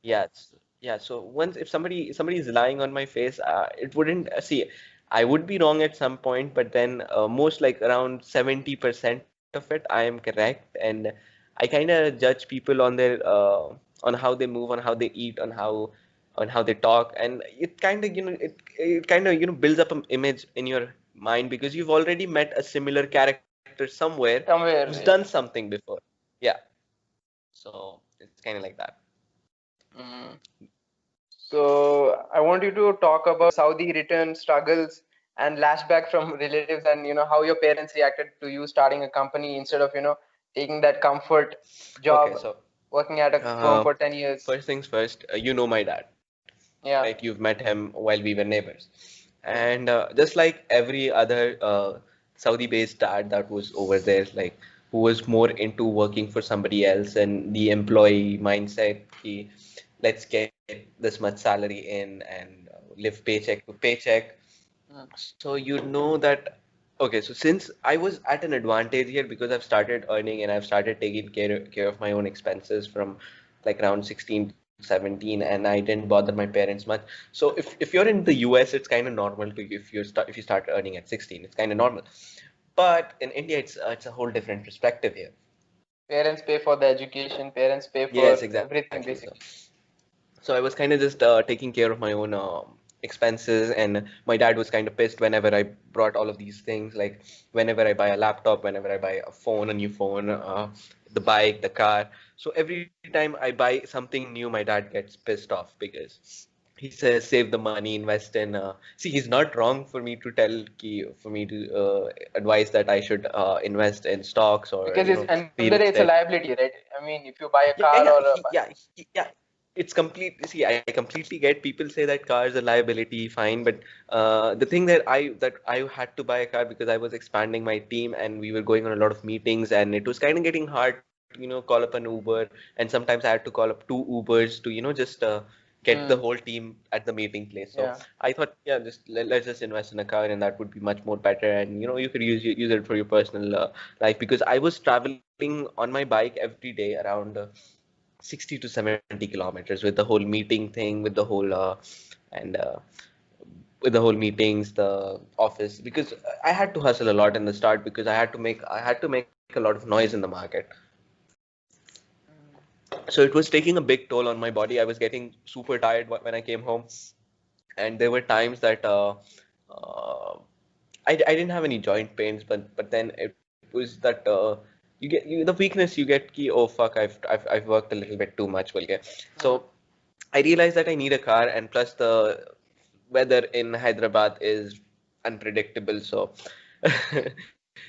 Yeah, so once if somebody is lying on my face, it wouldn't see. I would be wrong at some point, but then most like around 70% of it, I am correct, and I kind of judge people on their on how they move, on how they eat, on how they talk, and it kind of it kind of builds up an image in your mind because you've already met a similar character somewhere who's Somewhere. done Yeah. something before. Yeah, so it's kind of like that. Mm. So I want you to talk about Saudi return struggles and lashback from relatives, and how your parents reacted to you starting a company instead of taking that comfort Okay, job, so working at a firm uh, for 10 years. first things first, you know my dad, right? Yeah. You've met him while we were neighbors. And just like every other Saudi-based dad that was over there, like who was more into working for somebody else and the employee mindset, let's get this much salary in and live paycheck to paycheck. Mm. So you know that, okay, so since I was at an advantage here because I've started earning and I've started taking care of my own expenses from like around 16 to 17 and I didn't bother my parents much. So if you're in the US, it's kind of normal to if you start earning at 16, it's kind of normal. But in India, it's a whole different perspective here. Parents pay for the education, parents pay Yes, for exactly. everything basically. So I was kind of just taking care of my own expenses, and my dad was kind of pissed whenever I brought all of these things, like whenever I buy a laptop, whenever I buy a phone, a new phone, the bike, the car. So every time I buy something new, my dad gets pissed off because he says save the money, invest in. See, he's not wrong for me to for me to advise that I should invest in stocks or Because it's end of the real day, it's a estate. liability, right? I mean, if you buy a Yeah, car yeah, or a yeah. It's complete. See, I completely get people say that car is a liability, fine, but the thing that I had to buy a car because I was expanding my team and we were going on a lot of meetings and it was kind of getting hard to call up an Uber, and sometimes I had to call up two Ubers to just get the mm, whole team at the meeting place. So yeah, I thought, yeah, let's just invest in a car and that would be much more better, and you could use it for your personal life because I was traveling on my bike every day around 60 to 70 kilometers with the whole meeting thing, with the whole and with the whole meetings, the office, because I had to hustle a lot in the start because I had to make a lot of noise in the market. So it was taking a big toll on my body. I was getting super tired when I came home, and there were times that uh, I didn't have any joint pains, but then it was that the weakness you get ki, oh fuck, I've worked a little bit too much, will get. mm, So I realized that I need a car, and plus the weather in Hyderabad is unpredictable, so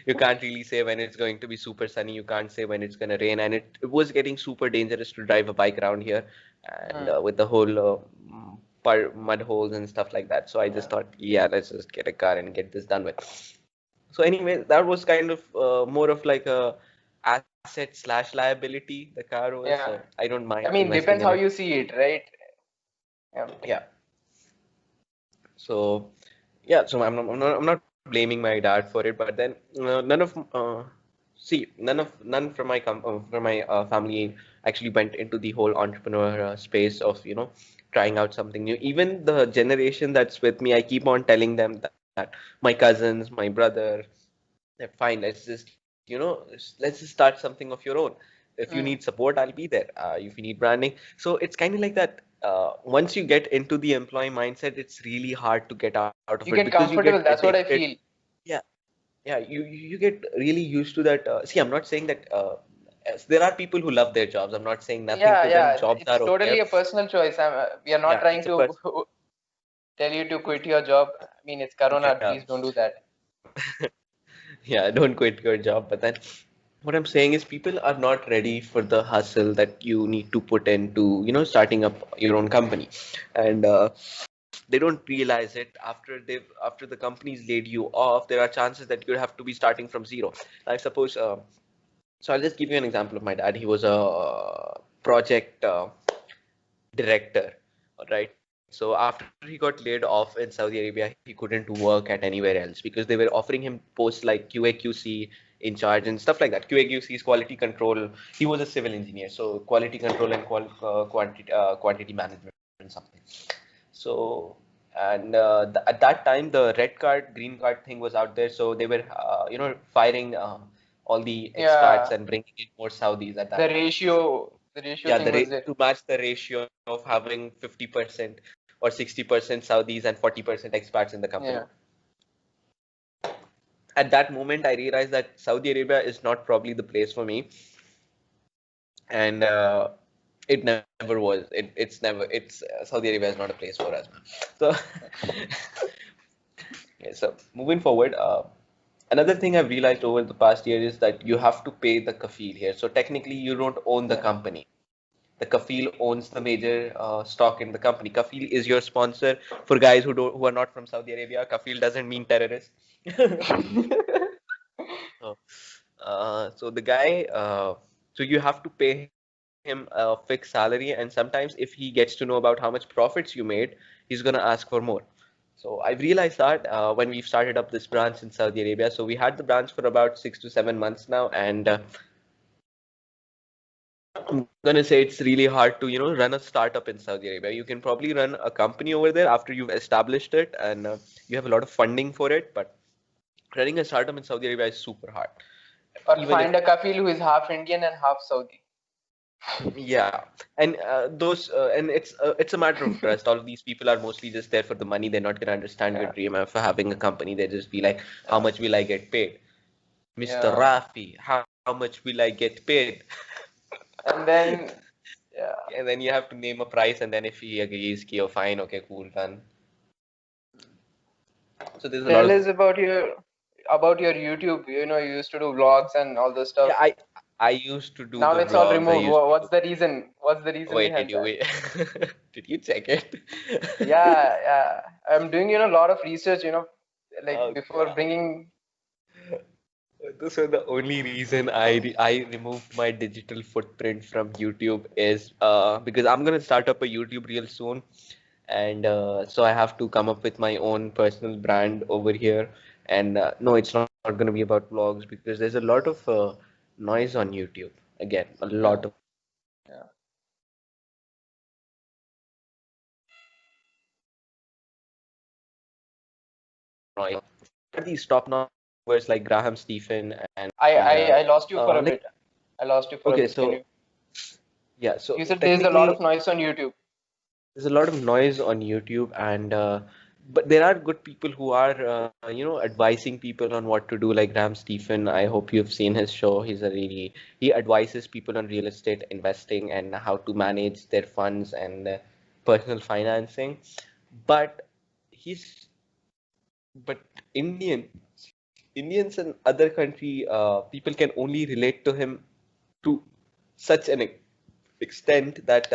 you can't really say when it's going to be super sunny. You can't say when it's gonna rain, and it was getting super dangerous to drive a bike around here, and mm, with the whole mud holes and stuff like that. So I just yeah, thought, yeah, let's just get a car and get this done with. So anyway, that was kind of more of like a asset slash liability the car was. So yeah. I don't mind I mean, investing in depends it. how you see it, right? Yeah, Yeah. So yeah, so I'm not blaming my dad for it, but then none from my family actually went into the whole entrepreneur space of trying out something new. Even the generation that's with me, I keep on telling them that my cousins, my brother, that fine, let's just start something of your own. If you need mm. support, I'll be there. If you need branding, so it's kind of like that. Once you get into the employee mindset, it's really hard to get out of it You because get you get comfortable. That's what addicted. I feel. Yeah, yeah, you get really used to that. See, I'm not saying that there are people who love their jobs. I'm not saying nothing Yeah, to them. yeah. Jobs It's are totally okay. a personal choice. We are not Yeah, trying it's a to person. tell you to quit your job. I mean, it's Corona. Yeah, Please don't do that. yeah, don't quit your job. But then what I'm saying is people are not ready for the hustle that you need to put into, starting up your own company. And they don't realize it after the company's laid you off, there are chances that you have to be starting from zero. Like suppose, so I'll just give you an example of my dad. He was a project director. All right. So after he got laid off in Saudi Arabia, he couldn't work at anywhere else because they were offering him posts like QA/QC in charge and stuff like that. QA/QC is quality control. He was a civil engineer, so quality control and quantity management something. So and at that time the red card, green card thing was out there, so they were firing all the expats Yeah, and bringing in more Saudis at the that time. ratio, the ratio Yeah, thing was there. to match the ratio of having 50% or 60% Saudis and 40% expats in the company. Yeah, At that moment, I realized that Saudi Arabia is not probably the place for me, and it never was. Saudi Arabia is not a place for us, man. So, yeah, so moving forward, another thing I've realized over the past year is that you have to pay the kafil here. So technically, you don't own the yeah. company. The kafil owns the major stock in the company. Kafil is your sponsor. For guys who are not from Saudi Arabia, kafil doesn't mean terrorist. So, so the guy, so you have to pay him a fixed salary, and sometimes if he gets to know about how much profits you made, he's gonna ask for more. So I've realized that when we've started up this branch in Saudi Arabia. So we had the branch for about 6 to 7 months now, and I'm gonna say it's really hard to run a startup in Saudi Arabia. You can probably run a company over there after you've established it and you have a lot of funding for it, but running a startup in Saudi Arabia is super hard. Or Even if find a kafil who is half Indian and half Saudi. yeah, and it's a matter of trust. All of these people are mostly just there for the money. They're not gonna understand your Yeah, dream of having a company. They just be like, how yeah, much will I get paid? Mr. yeah. Rafi, how much will I get paid? And then, yeah. And then you have to name a price, and then if he agrees, ki, oh, fine, okay, cool, done. So there's a lot Tell of us about your YouTube. You know, you used to do vlogs and all this stuff. yeah. I used to do Now the it's all vlogs. I removed. used to What's do. the reason? What's the reason Wait, did behind you that? wait? Did you check it? Yeah, yeah. I'm doing, a lot of research, like Oh before God. bringing. So the only reason I removed my digital footprint from YouTube is because I'm gonna start up a YouTube reel soon, and so I have to come up with my own personal brand over here. And no, it's not gonna be about vlogs because there's a lot of noise on YouTube. Again, a lot Yeah, of yeah. noise. Are these top-notch YouTubers like Graham Stephen and I lost you for a like bit. I lost you for a okay, bit. Can so you? yeah, so You said there's a lot of technically noise on YouTube. there's a lot of noise on YouTube, and but there are good people who are advising people on what to do, like Ram Stephen. I hope you've seen his show. He advises people on real estate investing and how to manage their funds and personal financing. But he's but Indians and other country people can only relate to him to such an extent that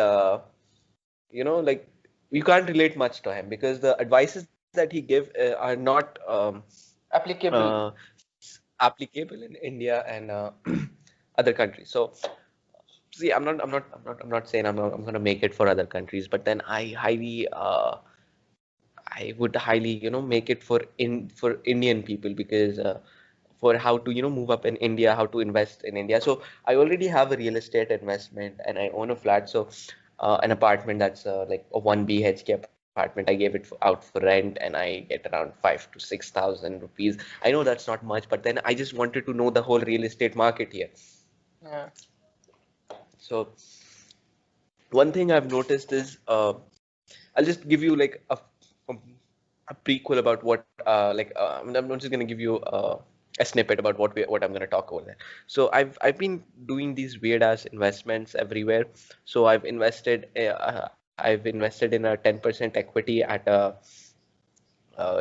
like you can't relate much to him because the advices that he give are not Applicable. uh, applicable in India and other countries. So see, I'm not saying I'm gonna make it for other countries, but then I would highly make it for Indian people because for how to move up in India, how to invest in India. So I already have a real estate investment and I own a flat. So an apartment that's like a 1 BHK apartment. I gave it out for rent and I get around 5 to 6,000 rupees. I know that's not much, but then I just wanted to know the whole real estate market here. Yeah, So one thing I've noticed is I'll just give you like a, a prequel about what I'm just gonna give you a snippet about what I'm gonna talk about there. So I've been doing these weird ass investments everywhere. So I've invested in a 10% equity at a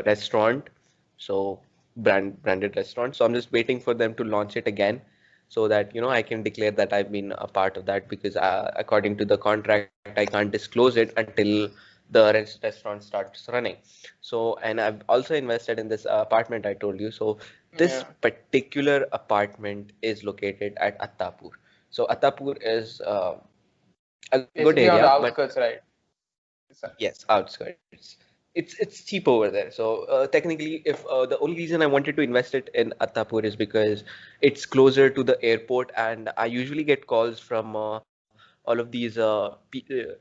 restaurant, so branded restaurant. So I'm just waiting for them to launch it again, so that I can declare that I've been a part of that because according to the contract, I can't disclose it until the restaurant starts running. So and I've also invested in this apartment I told you. So this yeah. particular apartment is located at Attapur. So Attapur is a good Basically area, on the but outskirts, right? yes, outskirts. It's cheap over there. So technically, if the only reason I wanted to invest it in Attapur is because it's closer to the airport, and I usually get calls from all of these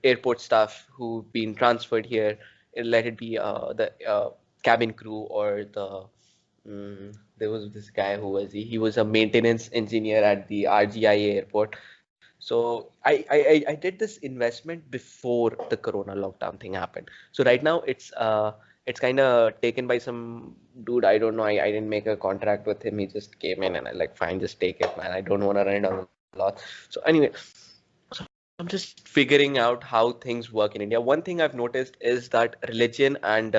airport staff who've been transferred here. Let it be the cabin crew or there was this guy who was he was a maintenance engineer at the RGIA airport. So I did this investment before the Corona lockdown thing happened. So right now it's kind of taken by some dude. I don't know. I didn't make a contract with him. He just came in and I like fine, just take it, man. I don't want to run it on the lot. So anyway, so I'm just figuring out how things work in India. One thing I've noticed is that religion and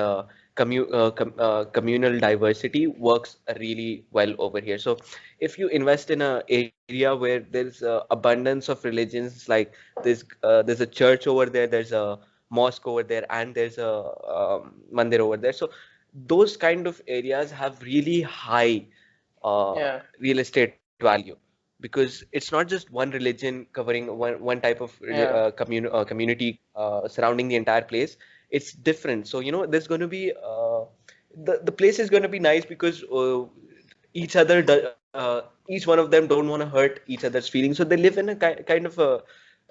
communal diversity works really well over here. So if you invest in a area where there's abundance of religions, like there's a church over there, there's a mosque over there, and there's a mandir over there. So those kind of areas have really high Yeah, real estate value because it's not just one religion covering one type of yeah. community surrounding the entire place. It's different. So there's going to be the place is going to be nice because each other each one of them don't want to hurt each other's feelings, so they live in a kind of a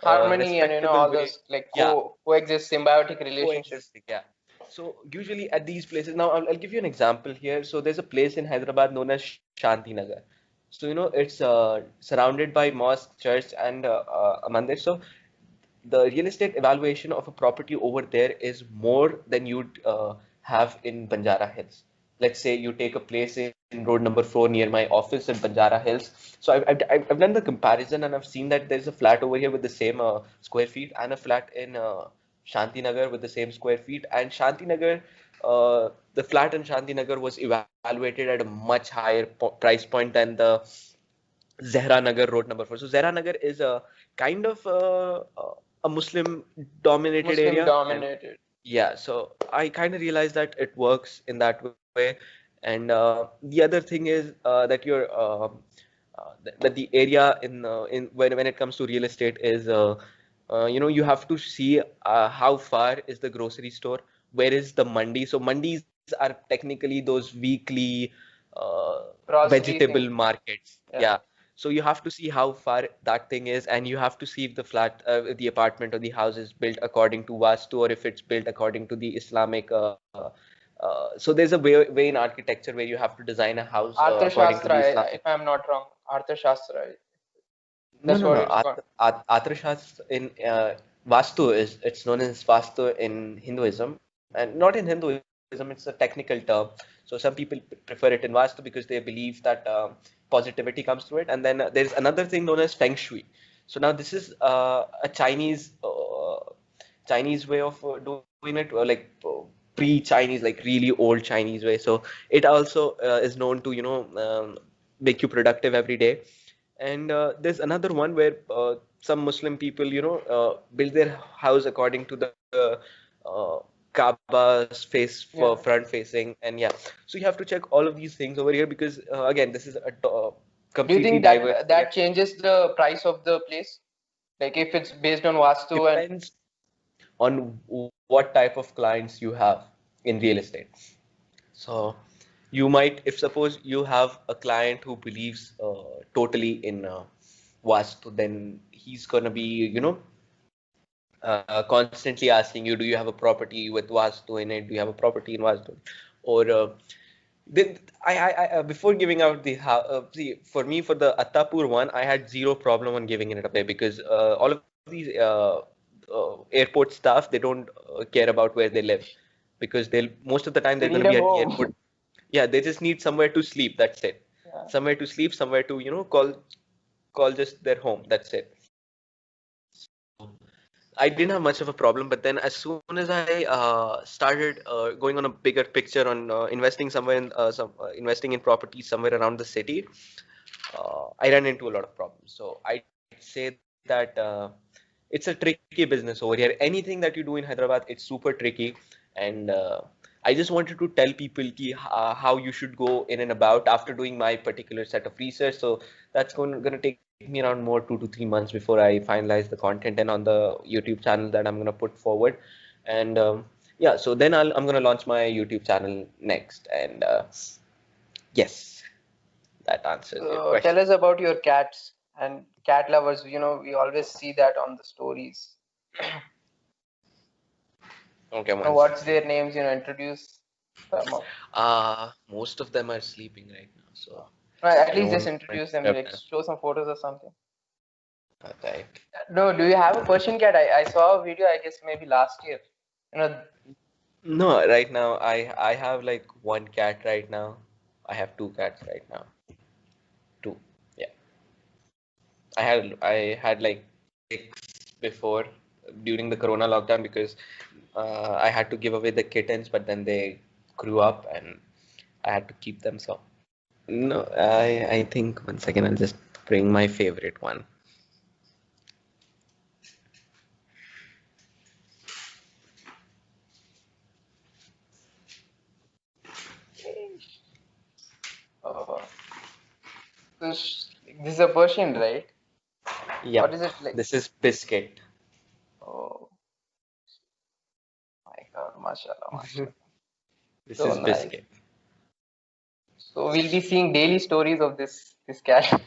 Harmony and respectable all way. those like Yeah, coexist symbiotic relationship. coexisting. Yeah. So usually at these places, now I'll give you an example here. So there's a place in Hyderabad known as Shanti Nagar. So it's surrounded by mosque, church, and a mandir. So the real estate evaluation of a property over there is more than you'd have in Banjara Hills. Let's say you take a place in road number 4 near my office in Banjara Hills. So I've done the comparison and I've seen that there's a flat over here with the same square feet and a flat in Shantinagar with the same square feet. And Shantinagar, the flat in Shantinagar was evaluated at a much higher price point than the Zehra Nagar road number 4. So Zehra Nagar is a kind of a Muslim dominated Muslim area, and dominated. yeah, so I kind of realized that it works in that way. And the other thing is that the area in when it comes to real estate is you have to see how far is the grocery store, where is the mandi. So mandis are technically those weekly Grocery vegetable thing. markets. Yeah. Yeah. So you have to see how far that thing is, and you have to see if the apartment or the house is built according to Vastu, or if it's built according to the Islamic. So there's a way in architecture where you have to design a house according to the Islamic. If I'm not wrong, Arthashastra. No, That's no, what no. it's called. Atrashas in Vastu is it's known as Vastu in Hinduism, and not in Hinduism. It's a technical term. So some people prefer it in Vastu because they believe that positivity comes through it. And then there's another thing known as Feng Shui. So now this is a Chinese way of doing it, or like pre-Chinese, like really old Chinese way. So it also is known to make you productive every day. And there's another one where some Muslim people, build their house according to the Kaaba's face for Yeah. front facing, and yeah. So you have to check all of these things over here because again, this is a Do you completely think diverse that area. that changes the price of the place? Like if it's based on Vastu and Depends on what type of clients you have in real estate. So you might, if suppose you have a client who believes totally in Vastu, then he's gonna be, constantly asking you, do you have a property with Vastu in it? Do you have a property in Vastu? Or then before giving out the see, for me, for the Attapur one, I had zero problem on giving it away because all of these airport staff, they don't care about where they live, because they'll most of the time they they're going need to a be at the home. airport. Yeah, they just need somewhere to sleep. That's it. Yeah. Somewhere to sleep, somewhere to call just their home. That's it. So I didn't have much of a problem, but then as soon as I started going on a bigger picture on investing in properties somewhere around the city, I ran into a lot of problems. So I'd say that it's a tricky business over here. Anything that you do in Hyderabad, it's super tricky, and I just wanted to tell people how you should go in and about after doing my particular set of research. So that's going to take me around more 2 to 3 months before I finalize the content and on the YouTube channel that I'm going to put forward. And yeah, so then I'm going to launch my YouTube channel next. And yes, that answers your So tell question. us about your cats and cat lovers. We always see that on the stories. Okay, one What's second. their names? Introduce them up. Most of them are sleeping right now, so No, at I don't least want just to introduce disturb them. them. Like show some photos or something. Okay. No, do you have a Persian cat? I saw a video. I guess maybe last year. You know, No, right now I have like one cat right now. I have two cats right now. Two. Yeah. I had like six before during the Corona lockdown because I had to give away the kittens, but then they grew up and I had to keep them. So no, I think one second I'll just bring my favorite one. uh, this is a Persian, right? What Yep. is it like? This is Biscuit. Oh my God, mashallah, mashallah. This So is nice. Biscuit. So we'll be seeing daily stories of this cat.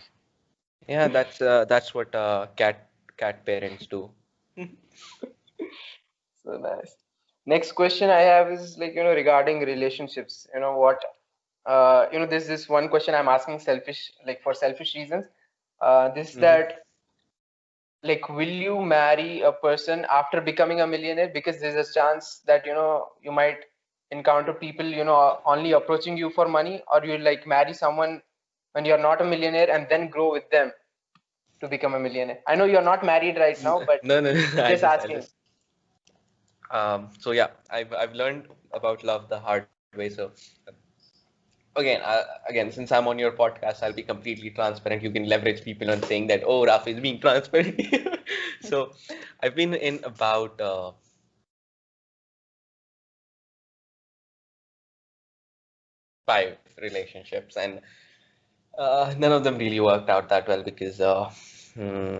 Yeah, that's what cat parents do. So nice. Next question I have is like, regarding relationships. There's this one question I'm asking selfish, like for selfish reasons. This Hmm. that like, will you marry a person after becoming a millionaire? Because there's a chance that, you might encounter people, only approaching you for money, or you like marry someone when you're not a millionaire and then grow with them to become a millionaire? I know you're not married right now, but No, no, no. just I asking. just so yeah, I've learned about love the hard way. So again, since I'm on your podcast, I'll be completely transparent. You can leverage people on saying that, oh, Rafi is being transparent. So I've been in about 5 relationships, and none of them really worked out that well because hmm,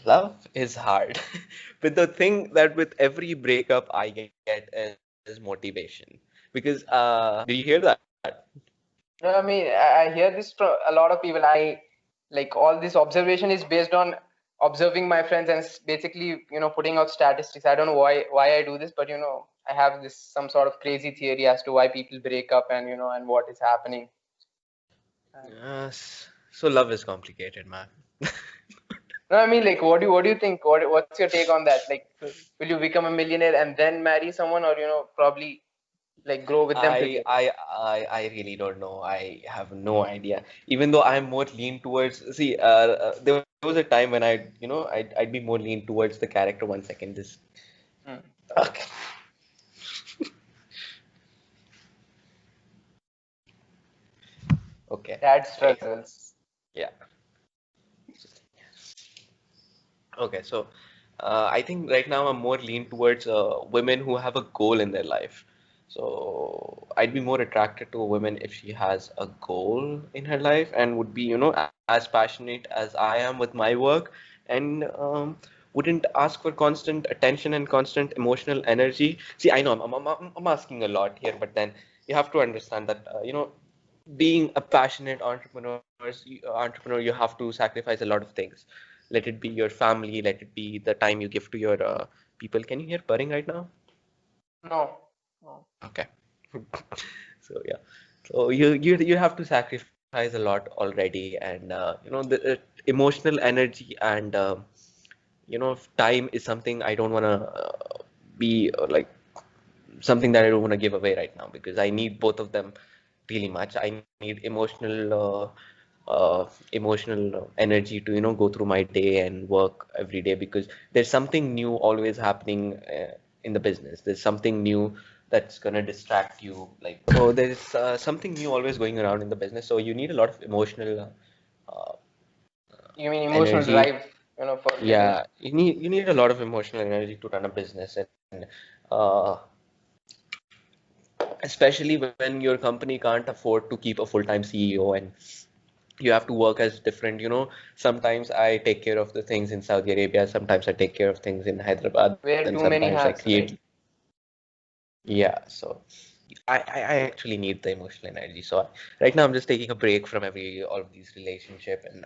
love is hard. But the thing that with every breakup I get is motivation. Because did you hear that? No, I mean, I hear this from a lot of people. I like all this observation is based on observing my friends and basically, putting out statistics. I don't know why I do this, but I have this some sort of crazy theory as to why people break up and and what is happening. And So love is complicated, man. no, I mean, like, what do you think? What's your take on that? Like, will you become a millionaire and then marry someone, or probably like grow with them I together? I I really don't know. I have no idea. Even though I'm more lean towards, see, there was a time when I'd be more lean towards the character. 1 second, just Hmm. okay. Okay. Dad Hey. struggles. Yeah. Okay. So, I think right now I'm more lean towards women who have a goal in their life. So I'd be more attracted to a woman if she has a goal in her life and would be, as passionate as I am with my work, and wouldn't ask for constant attention and constant emotional energy. See, I know I'm asking a lot here, but then you have to understand that, being a passionate entrepreneur, you have to sacrifice a lot of things. Let it be your family, let it be the time you give to your people. Can you hear purring right now? No, no. Okay. So yeah, so you have to sacrifice a lot already, and the emotional energy and time is something I don't want to be like something that I don't want to give away right now because I need both of them really much. I need emotional energy to go through my day and work every day because there's something new always happening in the business. There's something new that's gonna distract you. Like so, there's something new always going around in the business. So you need a lot of emotional uh, You mean emotional energy. drive, for getting. Yeah, you need a lot of emotional energy to run a business, and uh, especially when your company can't afford to keep a full-time CEO and you have to work as different, sometimes I take care of the things in Saudi Arabia, sometimes I take care of things in Hyderabad, and Wear too sometimes many I hats, create. right? Yeah, so I actually need the emotional energy. So right now I'm just taking a break from all of these relationship and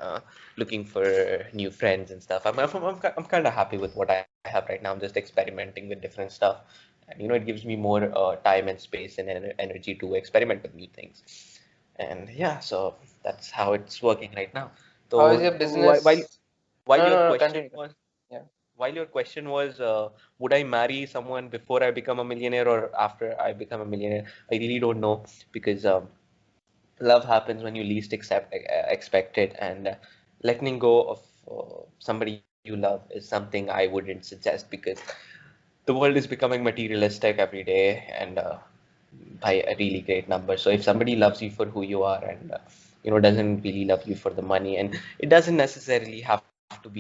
looking for new friends and stuff. I'm kind of happy with what I have right now. I'm just experimenting with different stuff, and it gives me more time and space and energy to experiment with new things. And yeah, so that's how it's working right now. How is So your while business? while No, your no, no. question Continue. was Yeah. while your question was, would I marry someone before I become a millionaire or after I become a millionaire? I really don't know because love happens when you least expect it, and letting go of somebody you love is something I wouldn't suggest because the world is becoming materialistic every day and by a really great number. So if somebody loves you for who you are and doesn't really love you for the money, and it doesn't necessarily have to be that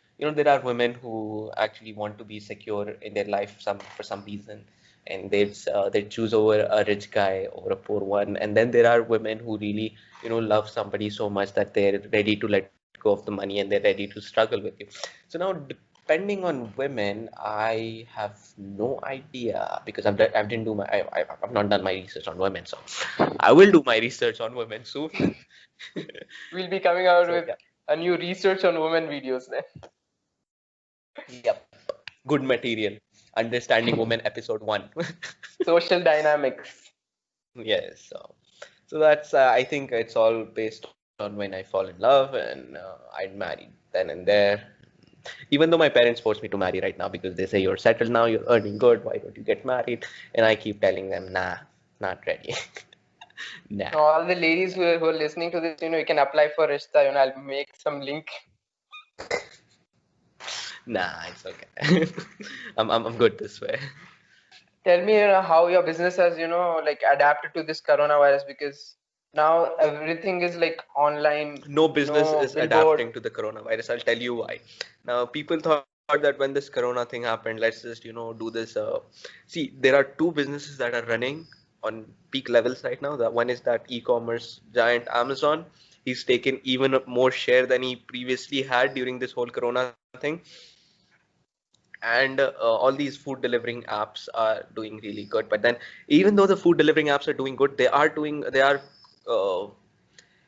there are women who actually want to be secure in their life for some reason, and they choose over a rich guy over a poor one, and then there are women who really love somebody so much that they're ready to let go of the money and they're ready to struggle with you. So now depending on women, I have no idea because I didn't do I've not done my research on women, so I will do my research on women soon. We'll be coming out So with a new research on women videos then. yep, good material. Understanding women, episode 1. Social dynamics. Yes, so that's I think it's all based on when I fall in love and I'd marry then and there. Even though my parents force me to marry right now because they say you're settled now, you're earning good, why don't you get married? And I keep telling them, nah, not ready. Nah, All the ladies who are listening to this, you can apply for Rishta. I'll make some link. nah, it's okay. I'm good this way. Tell me, how your business has, like adapted to this coronavirus, because now everything is like online, No business no is billboard. adapting to the coronavirus. I'll tell you why. Now, people thought that when this corona thing happened, let's just, do this. See, there are two businesses that are running on peak levels right now. The one is that e-commerce giant Amazon. He's taken even more share than he previously had during this whole corona thing. And all these food delivering apps are doing really good. But then, even though the food delivering apps are doing good, they are uh,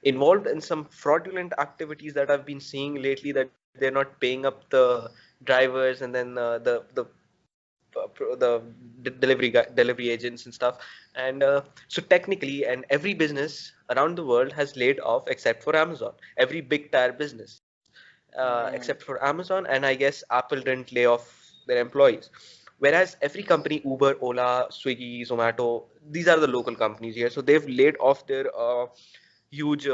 involved in some fraudulent activities that I've been seeing lately, that they're not paying up the drivers, and then the delivery agents and stuff. And so technically, and every business around the world has laid off except for Amazon. Every big tire business, except Hmm. for Amazon, and I guess Apple didn't lay off their employees. Whereas every company, Uber, Ola, Swiggy, Zomato, these are the local companies here, so they've laid off their huge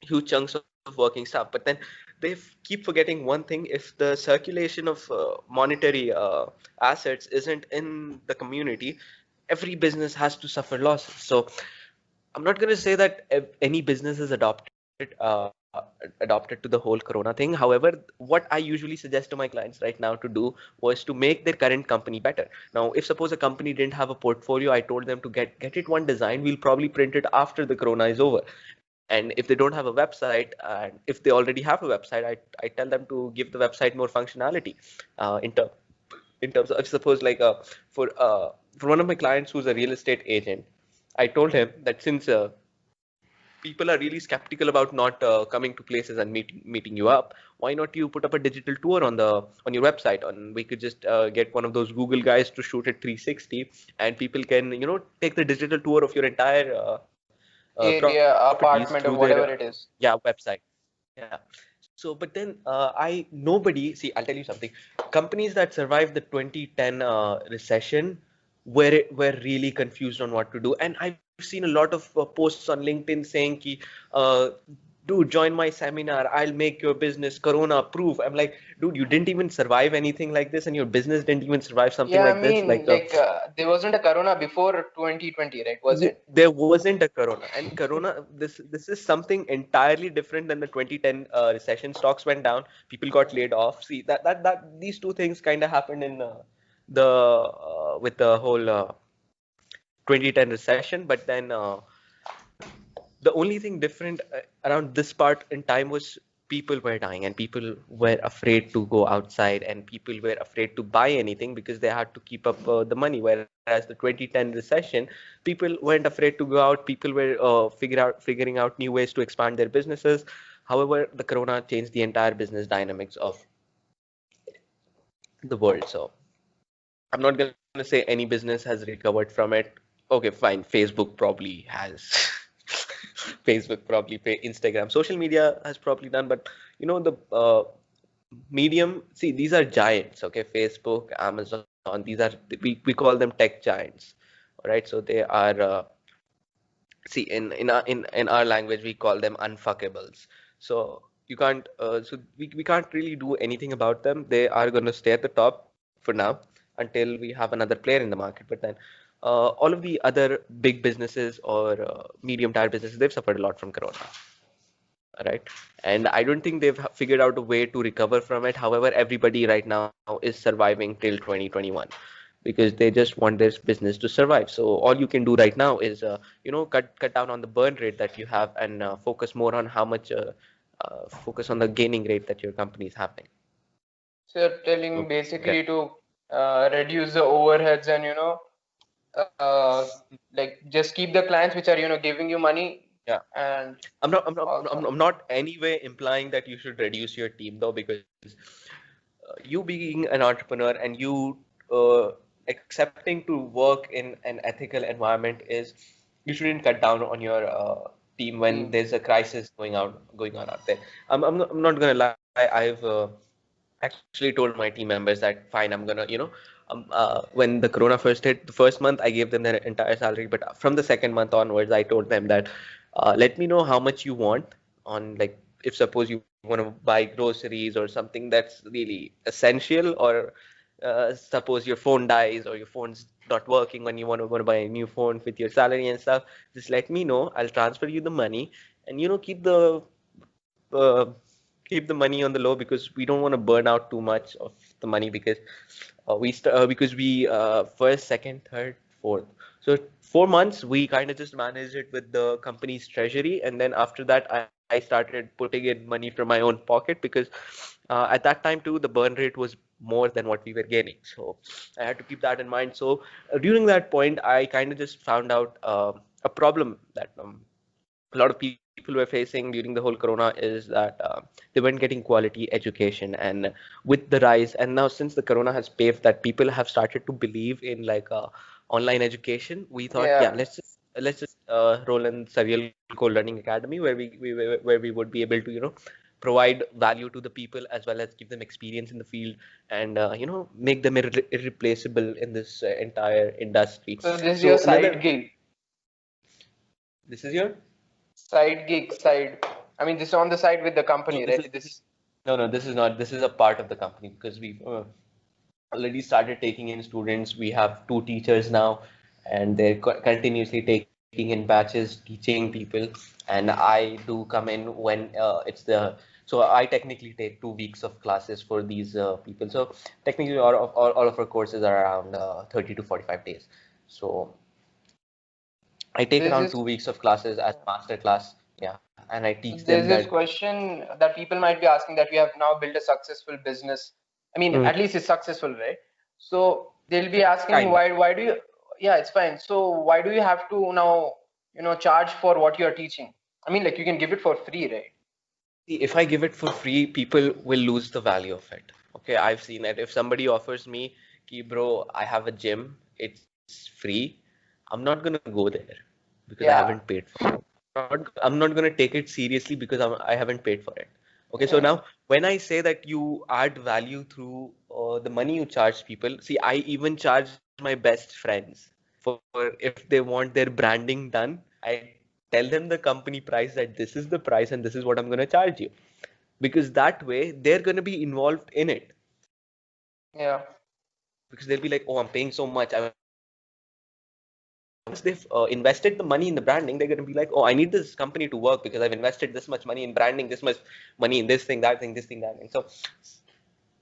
huge chunks of working staff. But then they keep forgetting one thing: if the circulation of monetary assets isn't in the community, every business has to suffer losses. So I'm not going to say that any business is adopted to the whole corona thing. However, what I usually suggest to my clients right now to do was to make their current company better. Now, if suppose a company didn't have a portfolio, I told them to get it one design. We'll probably print it after the corona is over. And if they don't have a website, and if they already have a website, I tell them to give the website more functionality. In terms of, suppose, like, for one of my clients who's a real estate agent, I told him that since people are really skeptical about not coming to places and meeting you up, why not you put up a digital tour on your website? And we could just get one of those Google guys to shoot it 360, and people can take the digital tour of your entire Area, properties through their apartment, or whatever it is. yeah, website. Yeah. So, but then nobody, see, I'll tell you something. Companies that survived the 2010 recession were really confused on what to do. And I've seen a lot of posts on LinkedIn saying, ki, uh, dude, join my seminar. I'll make your business corona proof. I'm like, dude, you didn't even survive anything like this, and your business didn't even survive something Yeah, I like this. mean, Like, like there wasn't a corona before 2020, right? Was it? there wasn't a corona, and corona, this is something entirely different than the 2010 recession. Stocks went down, people got laid off. See, that these two things kind of happened in the with the whole 2010 recession. But then the only thing different around this part in time was people were dying, and people were afraid to go outside, and people were afraid to buy anything because they had to keep up the money. Whereas the 2010 recession, people weren't afraid to go out. People were figuring out new ways to expand their businesses. However, the corona changed the entire business dynamics of the world. So I'm not going to say any business has recovered from it. Okay, fine. Facebook probably has. Facebook probably pay Instagram. Social media has probably done, but the medium. See, these are giants. Okay, Facebook, Amazon. These are, we call them tech giants. All right, so they are. See, in our language, we call them unfuckables. So you can't. We can't really do anything about them. They are going to stay at the top for now until we have another player in the market. But then all of the other big businesses or medium tier businesses, they've suffered a lot from corona, right? And I don't think they've figured out a way to recover from it. However, everybody right now is surviving till 2021 because they just want their business to survive. So all you can do right now is cut down on the burn rate that you have, and focus more on how much focus on the gaining rate that your company is having. So you're telling So basically yeah. to reduce the overheads and like just keep the clients which are giving you money, Yeah. and I'm not, I'm not, also. I'm not anyway implying that you should reduce your team though, because you being an entrepreneur and you accepting to work in an ethical environment is, you shouldn't cut down on your team when Team. there's a crisis going on out there. I'm not gonna lie. actually told my team members that fine, I'm gonna, when the corona first hit, the first month I gave them their entire salary, but from the second month onwards, I told them that let me know how much you want on, like, if suppose you want to buy groceries or something that's really essential, or suppose your phone dies or your phone's not working when you want to buy a new phone with your salary and stuff, just let me know. I'll transfer you the money, and uh, keep the money on the low, because we don't want to burn out too much of the money, because because we first, second, third, fourth. So 4 months we kind of just managed it with the company's treasury, and then after that I started putting in money from my own pocket, because at that time too the burn rate was more than what we were gaining. So I had to keep that in mind. So during that point I kind of just found out a problem that a lot of people were facing during the whole corona, is that they weren't getting quality education. And with the rise, and now since the corona has paved that people have started to believe in, like, online education, we thought, yeah, Yeah. let's just roll in Surreal Core Learning Academy, where where we would be able to, provide value to the people, as well as give them experience in the field, and make them irreplaceable in this entire industry. So this is your So side another, gig. this is your Side gig, side. I mean, this is on the side with the no, company, this right? is this is This. no, no, this is not. This is a part of the company, because we've already started taking in students. We have two teachers now, and they're continuously taking in batches, teaching people. And I do come in when it's the so I technically take 2 weeks of classes for these people. So technically, all of our courses are around 30 to 45 days. So I take There's around this. 2 weeks of classes as Yeah. master class. Yeah, and I teach So them there's that. this question that people might be asking, that we have now built a successful business. I mean, Mm, at least it's successful, right? So they'll be asking, kind of. why do you, yeah, it's fine. So why do you have to now, charge for what you're teaching? I mean, like, you can give it for free, right? See, if I give it for free, people will lose the value of it. Okay, I've seen it. If somebody offers me, ki bro, I have a gym, it's free, I'm not gonna go there because I haven't Yeah. paid for it. I'm not gonna take it seriously because I haven't paid for it. Okay, so Yeah. now when I say that you add value through the money you charge people, see, I even charge my best friends for, if they want their branding done, I tell them the company price, that this is the price and this is what I'm going to charge you, because that way they're going to be involved in it, Yeah. because they'll be like, oh, I'm paying so much, I want this company to work. And once they've invested the money in the branding, they're going to be like, oh, I need this company to work because I've invested this much money in branding, this much money in this thing, that thing, this thing, that thing. So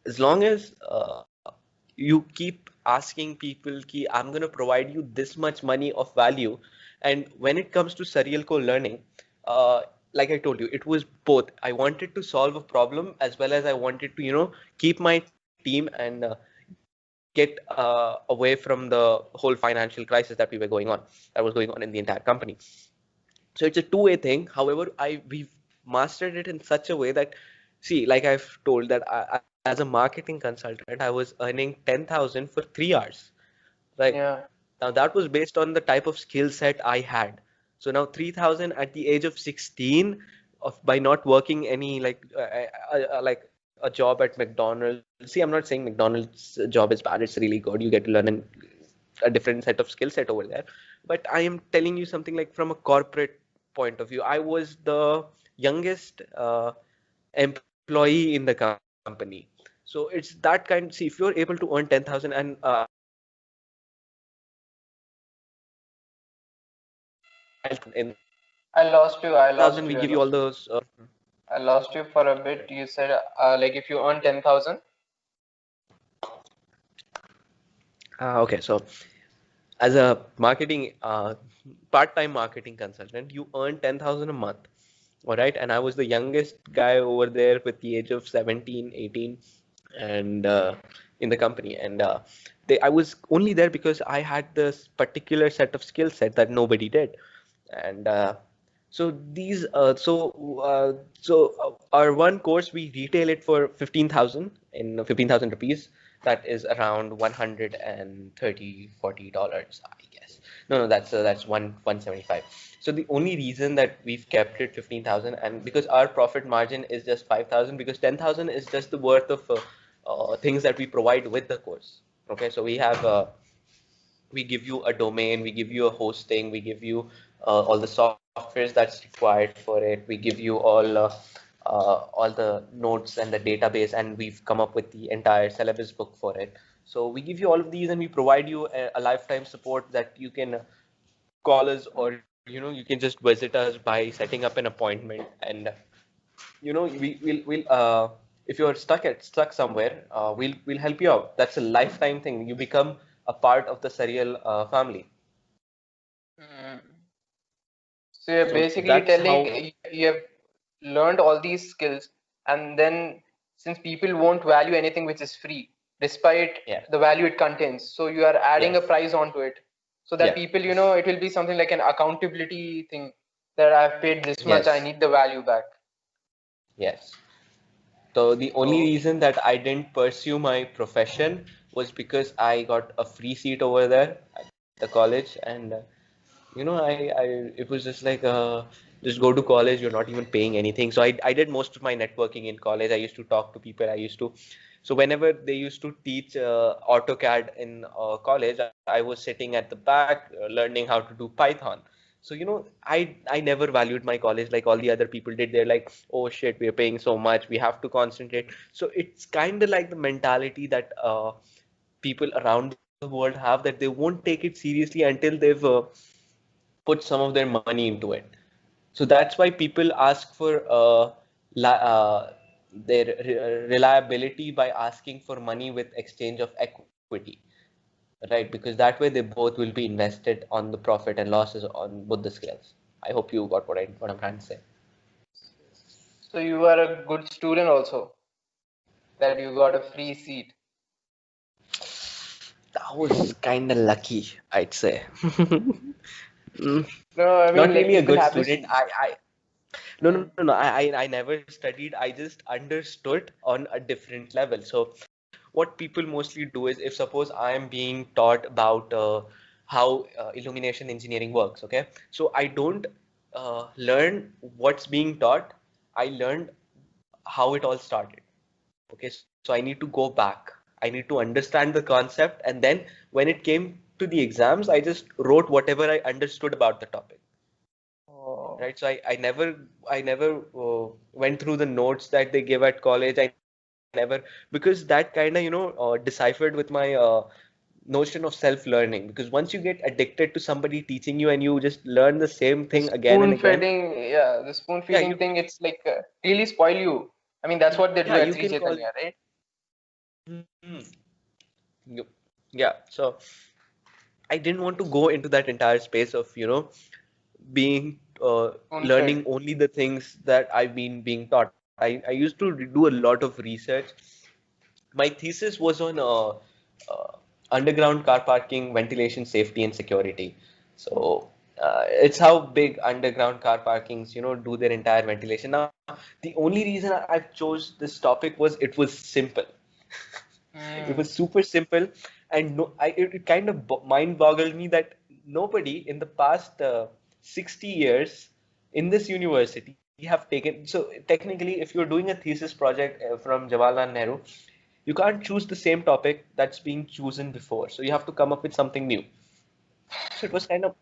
as long as you keep asking people ki, I'm going to provide you this much money of value. And when it comes to Surreal Core learning, uh, like I told you, it was both. I wanted to solve a problem, as well as I wanted to, keep my team and get away from the whole financial crisis that we were going on, that was going on in the entire company. So it's a two-way thing. However, we've mastered it in such a way that, see, like I've told, that as a marketing consultant, I was earning 10,000 for 3 hours, right? Yeah. Now that was based on the type of skill set I had. So now 3,000 at the age of 16, of by not working any, like a job at McDonald's. See, I'm not saying McDonald's job is bad. It's really good. You get to learn a different set of skill set over there. But I am telling you something like from a corporate point of view. I was the youngest employee in the company. So it's that kind. See, if you're able to earn 10,000, and in that 10,000 we I give you all lost you. I those. lost you. I lost you. I lost you for a bit. You said, like, if you earn 10,000. Okay, so as a marketing part-time marketing consultant, you earn 10,000 a month. All right, and I was the youngest guy over there with the age of 17, 18, and in the company. And I was only there because I had this particular set of skill set that nobody did. And so these our one course, we retail it for 15,000, in 15,000 rupees. That is around 130 $40, I guess. No, that's 175. So the only reason that we've kept it 15,000, and because our profit margin is just 5,000, because 10,000 is just the worth of things that we provide with the course. Okay, so we give you a domain, we give you a hosting, we give you all the softwares that's required for it, we give you all the notes and the database, and we've come up with the entire syllabus book for it. So we give you all of these, and we provide you a lifetime support that you can call us, or you can just visit us by setting up an appointment, and we'll if you're stuck somewhere, we'll help you out. That's a lifetime thing. You become a part of the Surreal family. Mm. So you're So basically that's telling how. you have learned all these skills, and then since people won't value anything which is free, despite Yeah. the value it contains, so you are adding a Yes. price onto it, so that Yeah. people, it will be something like an accountability thing that I've paid this much, I Yes. need the value back. Yes. So the only Oh. reason that I didn't pursue my profession was because I got a free seat over there at the college, and it was just like just go to college. You're not even paying anything. So I did most of my networking in college. I used to talk to people. So whenever they used to teach AutoCAD in college, I was sitting at the back learning how to do Python. So I never valued my college like all the other people did. They're like, oh shit, we're paying so much, we have to concentrate. So it's kind of like the mentality that people around the world have, that they won't take it seriously until they've put some of their money into it. So that's why people ask for their reliability by asking for money with exchange of equity, right? Because that way they both will be invested on the profit and losses on both the scales. I hope you got what I'm trying to say. So you are a good student also, that you got a free seat. That was kind of lucky, I'd say. Mm, No, I Not mean, like, really a people good have this. student. No, no, Mm. no, no. I never studied. I just understood on a different level. So what people mostly do is, if suppose I am being taught about how illumination engineering works, okay? So I don't learn what's being taught. I learned how it all started. Okay, so I need to go back. I need to understand the concept, and then when it came to the exams, I just wrote whatever I understood about the topic. Oh. Right, so I never went through the notes that they give at college. I never, because that kind of deciphered with my notion of self-learning, because once you get addicted to somebody teaching you and you just learn the same The thing again and spoon again. feeding, yeah, the spoon Yeah, feeding thing, it's like really spoil you. I mean, that's what they do yeah, at you Sri can call. Chaitanya, right? Mhm. Yeah, so I didn't want to go into that entire space of being Spoon fed. learning only the things that I've been being taught. I used to do a lot of research. My thesis was on underground car parking, ventilation, safety, and security. So it's how big underground car parkings, do their entire ventilation. Now, the only reason I chose this topic was it was simple. It was Mm. super simple, and it kind of mind boggled me that nobody in the past 60 years in this university have taken. So technically, if you're doing a thesis project from Jawaharlal Nehru, you can't choose the same topic that's being chosen before. So you have to come up with something new. So it was kind of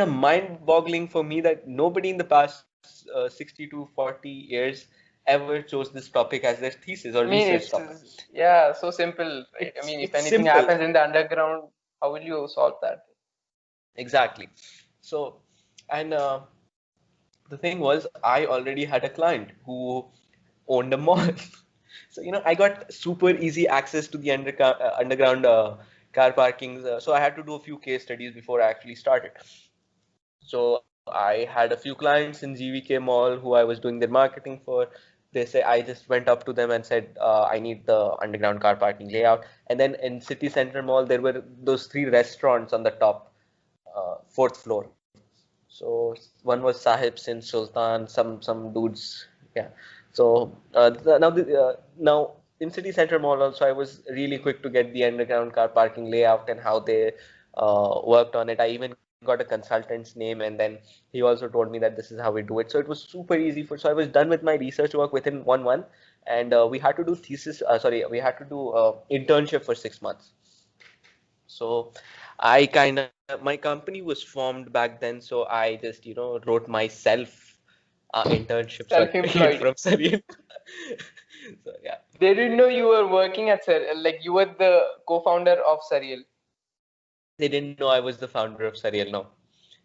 mind-boggling for me that nobody in the past 60 to 40 years ever chose this topic as their thesis or I mean, research it's topic. yeah, so simple, right? I mean, if It's anything simple. happens in the underground, how will you solve that? Exactly. So, and the thing was, I already had a client who owned a mall. So, I got super easy access to the underground car parkings. So I had to do a few case studies before I actually started. So I had a few clients in GVK Mall who I was doing their marketing for. They say I just went up to them and said, I need the underground car parking layout. And then in City Center Mall, there were those three restaurants on the top, fourth floor. So one was Sahib's in Sultan, some dudes, yeah. So now in City Center Mall also, I was really quick to get the underground car parking layout and how they worked on it. I even got a consultant's name, and then he also told me that this is how we do it. So it was super easy for. So I was done with my research work within one month, and we had to do thesis. We had to do internship for 6 months. So I kind of my company was formed back then, so I just wrote myself internship certificate Self-employed. from Surreal. So yeah, They didn't know you were working at Surreal, like you were the co-founder of Surreal. they didn't know I was the founder of Surreal. No,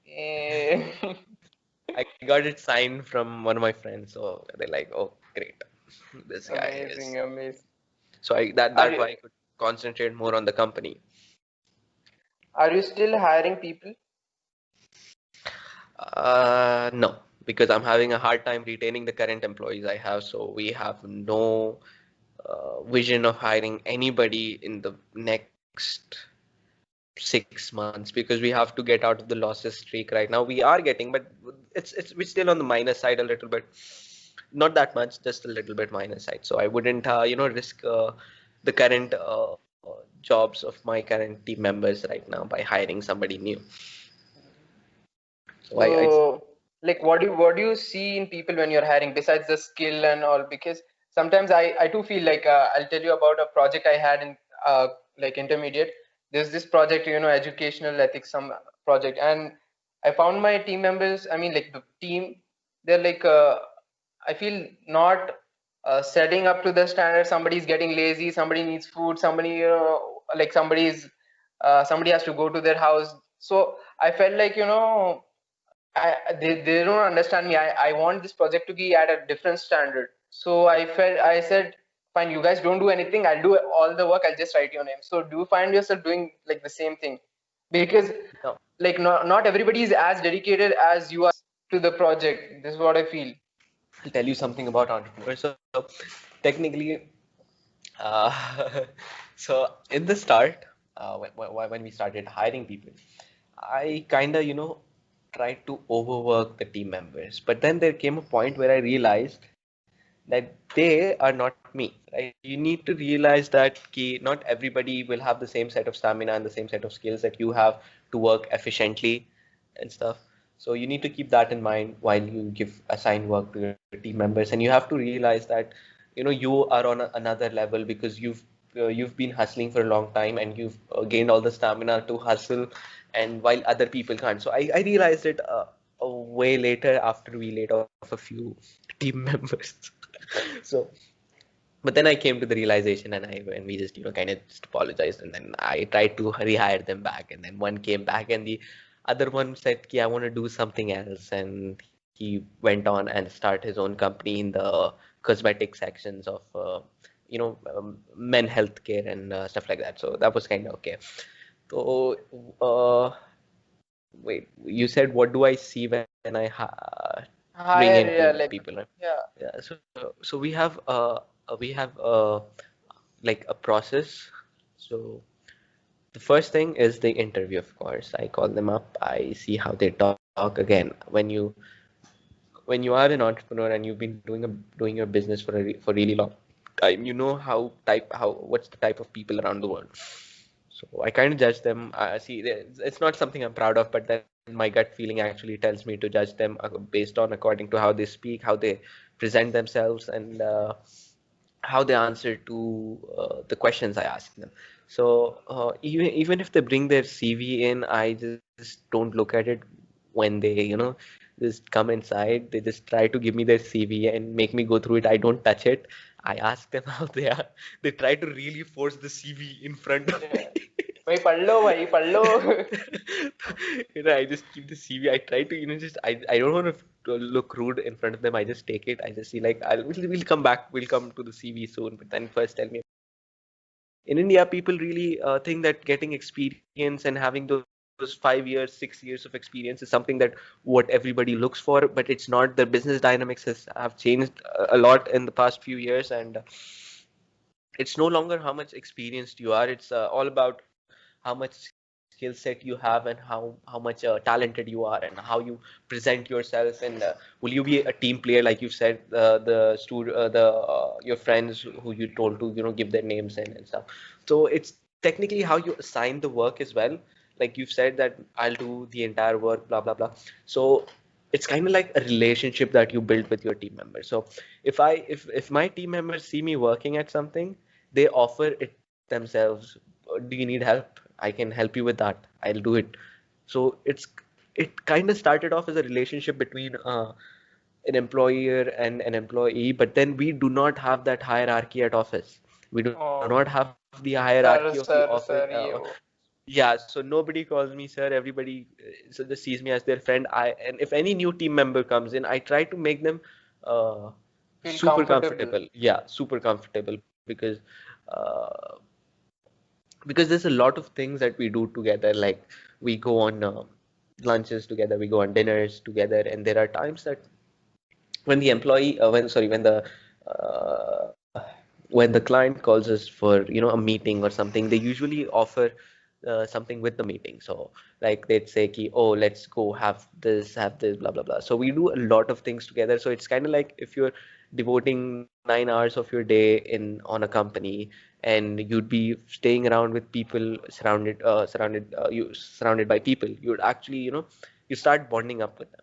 Eh, I got it signed from one of my friends, so they're like, "Oh, great, this guy is." amazing, amazing. So Are that you why I could concentrate more on the company. are you still hiring people? No, because I'm having a hard time retaining the current employees I have. So we have no vision of hiring anybody in the next 6 months because we have to get out of the losses streak right now. We are getting, but we're still on the minus side a little bit. Not that much, just a little bit minus side. So I wouldn't, risk the current jobs of my current team members right now by hiring somebody new. So I So, like, what do you see in people when you're hiring besides the skill and all? Because sometimes I too feel like I'll tell you about a project I had in like intermediate. There's this project, educational ethics, some project, and I found my team members. I mean, like the team, they're like I feel not setting up to the standard. Somebody's getting lazy. Somebody needs food. Somebody, like somebody has to go to their house. So I felt like they don't understand me. I want this project to be at a different standard. So I said, fine, you guys don't do anything. I'll do all the work. I'll just write your name. So do you find yourself doing like the same thing? Because no. like not everybody is as dedicated as you are to the project. This is what I feel. I'll tell you something about entrepreneurs. So technically, uh, so in the start, when we started hiring people, I kind of tried to overwork the team members. But then there came a point where I realized that they are not me, right? You need to realize that not everybody will have the same set of stamina and the same set of skills that you have to work efficiently and stuff. So you need to keep that in mind while you give assign work to your team members, and you have to realize that you are on another level because you've been hustling for a long time and you've gained all the stamina to hustle, and while other people can't. So I realized it a way later after we laid off a few team members. So, but then I came to the realization, and we just kind of just apologized, and then I tried to rehire them back, and then one came back, and the other one said, "Ki, I want to do something else," and he went on and start his own company in the cosmetic sections of men healthcare and stuff like that. So that was kind of okay. So, wait, you said what do I see when I bring in Higher, yeah, people, like right? yeah, Yeah, so we have like a process. So the first thing is the interview, of course. I call them up. I see how they talk. Again, when you are an entrepreneur and you've been doing your business for really long time, you know what's the type of people around the world. So I kind of judge them. See, it's not something I'm proud of, but then my gut feeling actually tells me to judge them based on according to how they speak, how they present themselves, and how they answer to the questions I ask them. So even if they bring their CV in, I just don't look at it when they just come inside. They just try to give me their CV and make me go through it. I don't touch it. I ask them how they are. They try to really force the CV in front of me. yeah. Bhai, padlo. I just keep the CV. I try to, just I don't want to look rude in front of them. I just take it. I just see like we'll come back. We'll come to the CV soon. But then first tell me. In India, people really think that getting experience and having those 5 years, 6 years of experience is something that what everybody looks for. But it's not. The business dynamics have changed a lot in the past few years, and it's no longer how much experienced you are. It's all about how much skill set you have and how much talented you are and how you present yourself, and will you be a team player like you said, the your friends who you told to give their names and stuff. So it's technically how you assign the work as well. Like you've said that I'll do the entire work, blah blah blah. So it's kind of like a relationship that you build with your team members. So if my team members see me working at something, they offer it themselves. Do you need help? I can help you with that. I'll do it. So it kind of started off as a relationship between an employer and an employee, but then we do not have that hierarchy at office. We do not Oh, have the hierarchy of the office. sir, you. Yeah, so nobody calls me sir. Everybody so just sees me as their friend. And if any new team member comes in, I try to make them uh, Feel super comfortable. comfortable. Yeah, super comfortable uh, because there's a lot of things that we do together. Like we go on lunches together, we go on dinners together, and there are times that when the employee when sorry uh, when the client calls us for a meeting or something, they usually offer something with the meeting. So like they'd say ki, oh, let's go have this, blah blah blah. So we do a lot of things together. So it's kind of like if you're devoting 9 hours of your day in on a company, and you'd be staying around with people, surrounded by people, you'd actually you start bonding up with them.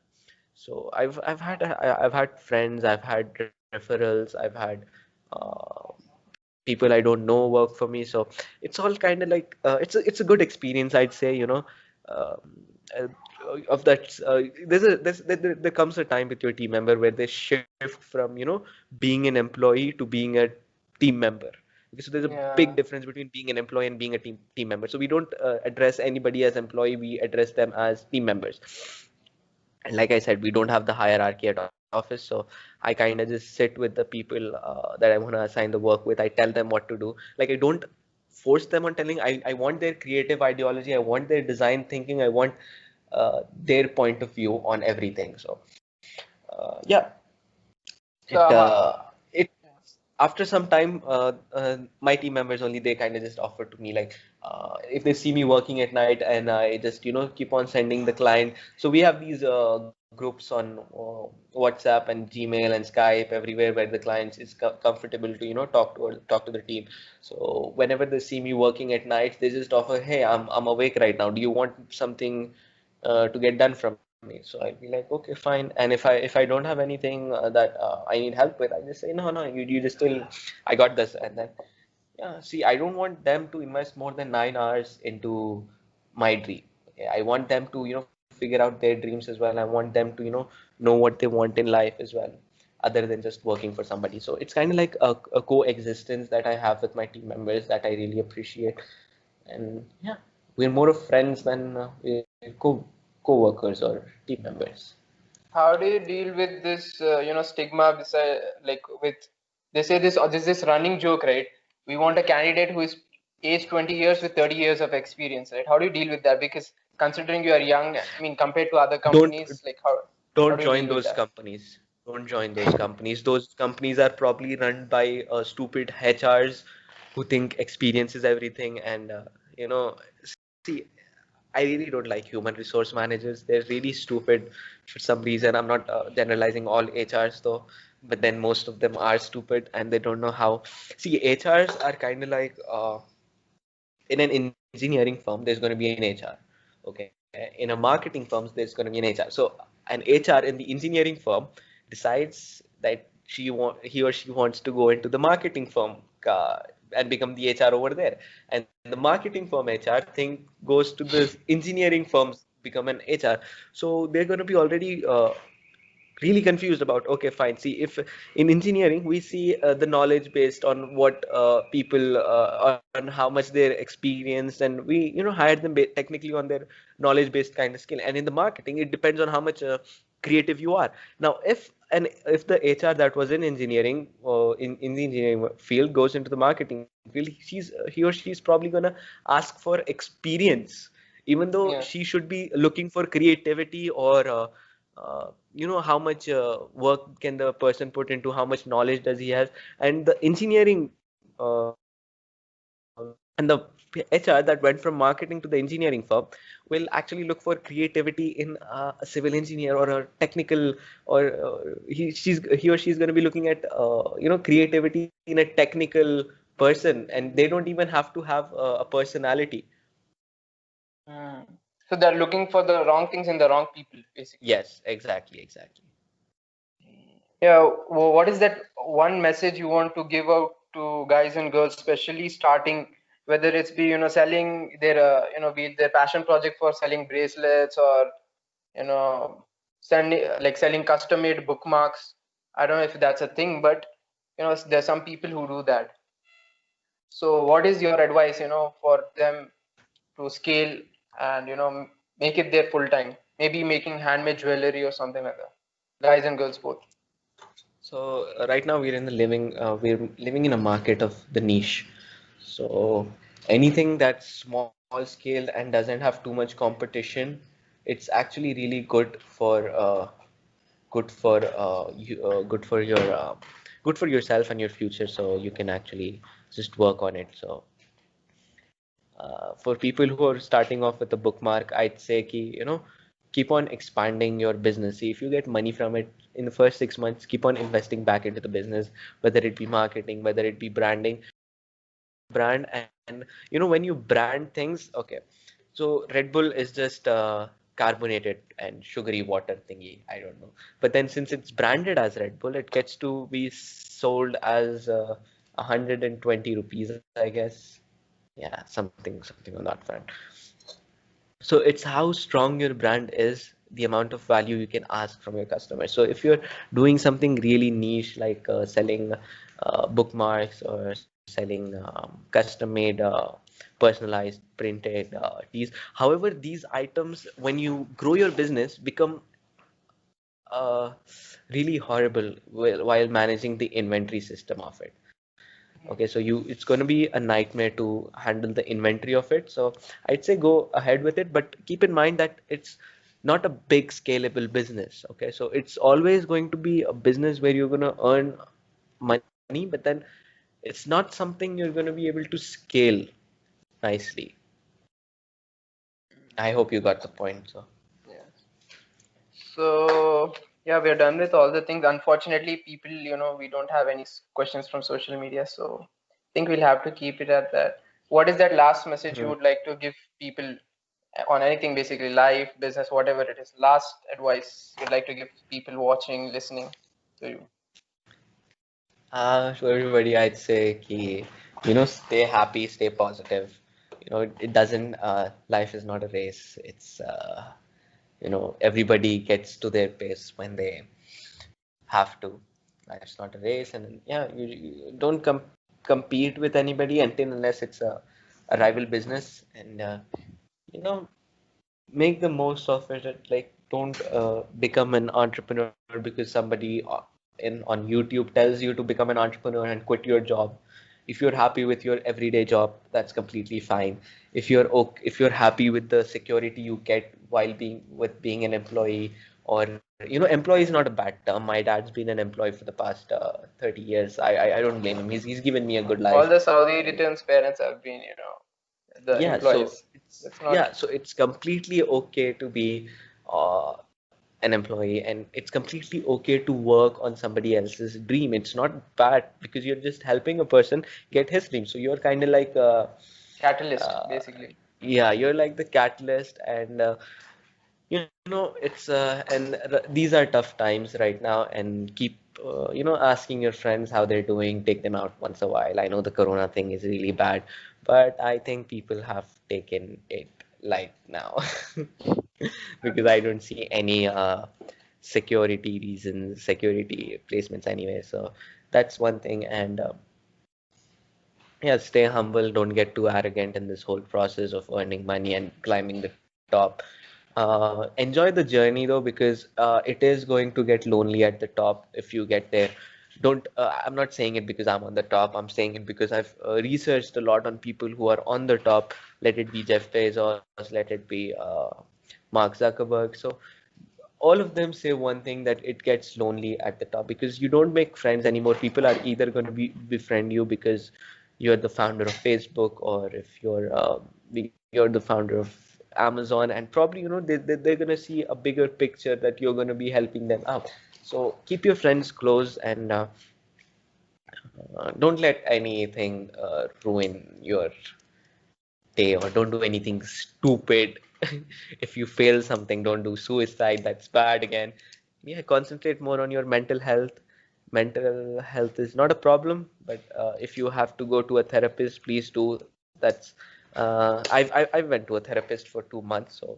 So I've had friends, I've had referrals, I've had uh, people I don't know work for me. So it's all kind of like it's a good experience, I'd say. Um, uh, of that there comes a time with your team member where they shift from being an employee to being a team member. Okay, so there's a big Yeah. difference between being an employee and being a team member. So we don't address anybody as employee, we address them as team members. And like I said, we don't have the hierarchy at office. So I kind of just sit with the people that I want to assign the work with. I tell them what to do. Like I don't force them on telling. I want their creative ideology, I want their design thinking, I want their point of view on everything. So yeah, it So, it after some time, my team members only, they kind of just offer to me, like if they see me working at night, and I just keep on sending the client. So we have these groups on WhatsApp and Gmail and Skype everywhere, where the clients is comfortable to talk to the team. So whenever they see me working at night, they just offer, hey, I'm awake right now, do you want something to get done from me? So I'll be like, okay, fine. And if I don't have anything that I need help with, I just say, no, no, you just still, I got this. And then yeah, see, I don't want them to invest more than 9 hours into my dream. Okay, I want them to figure out their dreams as well. I want them to know what they want in life as well, other than just working for somebody. So it's kind of like a coexistence that I have with my team members that I really appreciate. And yeah, we're more of friends than we're co-workers or team members. how do you deal with this, stigma beside, like, with, they say this, or this running joke, right? We want a candidate who is age 20 years with 30 years of experience, right? How do you deal with that? Because considering you are young, I mean, compared to other Don't companies, like, how don't do you join deal with those that? companies. Don't join those companies. Those companies are probably run by stupid HRs who think experience is everything. And see, I really don't like human resource managers. They're really stupid for some reason. I'm not generalizing all HRs though, but then most of them are stupid and they don't know how. See, HRs are kind of like in an engineering firm, there's going to be an HR. Okay. In a marketing firm, there's going to be an HR. So an HR in the engineering firm decides that he or she wants to go into the marketing firm and become the HR over there. And the marketing firm HR thing goes to the engineering firms become an HR. So they're going to be already really confused about, okay, fine, see, if in engineering we see the knowledge based on what people on how much they're experienced, and we hire them technically on their knowledge based kind of skill. And in the marketing, it depends on how much creative you are. Now if the HR that was in engineering in the engineering field goes into the marketing field, he or she's probably going to ask for experience, even though Yeah. she should be looking for creativity or how much work can the person put into, how much knowledge does he have. And the engineering and the HR that went from marketing to the engineering firm will actually look for creativity in a civil engineer or a technical, or he or she's going to be looking at creativity in a technical person, and they don't even have to have a personality. Hmm. So they're looking for the wrong things in the wrong people, basically. Yes, exactly. Yeah, what is that one message you want to give out to guys and girls, especially starting, whether it's be, selling their, be their passion project for selling bracelets or, sending, like selling custom made bookmarks. I don't know if that's a thing, but, there's some people who do that. So what is your advice, for them to scale and, make it their full time? Maybe making handmade jewelry or something like that. Guys and girls both. So right now we're living in a market of the niche. So anything that's small scale and doesn't have too much competition, it's actually really good for your good for yourself and your future. So you can actually just work on it. So for people who are starting off with a bookmark, I'd say keep on expanding your business. See, if you get money from it in the first 6 months, keep on investing back into the business, whether it be marketing, whether it be branding, brand. And when you brand things, okay, so Red Bull is just carbonated and sugary water thingy. I don't know. But then since it's branded as Red Bull, it gets to be sold as 120 rupees, I guess. Yeah, something on that front. So it's how strong your brand is, the amount of value you can ask from your customers. So if you're doing something really niche like selling bookmarks or selling custom made personalized printed tees, however, these items when you grow your business become uh, really horrible while managing the inventory system of it. Okay, so it's going to be a nightmare to handle the inventory of it. So I'd say go ahead with it, but keep in mind that it's not a big scalable business. Okay, so it's always going to be a business where you're going to earn money, but then it's not something you're going to be able to scale nicely. I hope you got the point. So Yeah. So yeah, we're done with all the things. Unfortunately, people, we don't have any questions from social media, so I think we'll have to keep it at that. What is that last message you Mhm. would like to give people on anything, basically life, business, whatever it is? Last advice you'd like to give people watching, listening to you. To everybody, I'd say, stay happy, stay positive. It doesn't, life is not a race. It's, everybody gets to their pace when they have to. Life's not a race. And yeah, you don't compete with anybody until unless it's a rival business. And, make the most of it. Like, don't become an entrepreneur because somebody on YouTube tells you to become an entrepreneur and quit your job. If you're happy with your everyday job, that's completely fine. If you're happy with the security you get while being an employee, or employee is not a bad term. My dad's been an employee for the past 30 years. I don't blame him. He's given me a good All life. the Saudi And returns parents have been, the yeah, so employees. That's not. so it's completely okay to be uh, an employee, and it's completely okay to work on somebody else's dream. It's not bad because you're just helping a person get his dream. So you're kind of like Catalyst, uh, basically. yeah, you're like the catalyst. And these are tough times right now, and keep asking your friends how they're doing. Take them out once a while. I know the corona thing is really bad, but I think people have taken it light now because I don't see any security placements anyway. So that's one thing. And yeah, stay humble. Don't get too arrogant in this whole process of earning money and climbing the top. Enjoy the journey though, because it is going to get lonely at the top if you get there. Don't. I'm not saying it because I'm on the top. I'm saying it because I've researched a lot on people who are on the top. Let it be Jeff Bezos, let it be Mark Zuckerberg. So all of them say one thing, that it gets lonely at the top because you don't make friends anymore. People are either going to befriend you because you're the founder of Facebook, or if you're the founder of Amazon, and probably they're going to see a bigger picture that you're going to be helping them out. So keep your friends close, and don't let anything ruin your day, or don't do anything stupid If you fail something, don't do suicide. That's bad again. Yeah, concentrate more on your mental health. Mental health is not a problem, but if you have to go to a therapist, please do. That's I went to a therapist for 2 months, so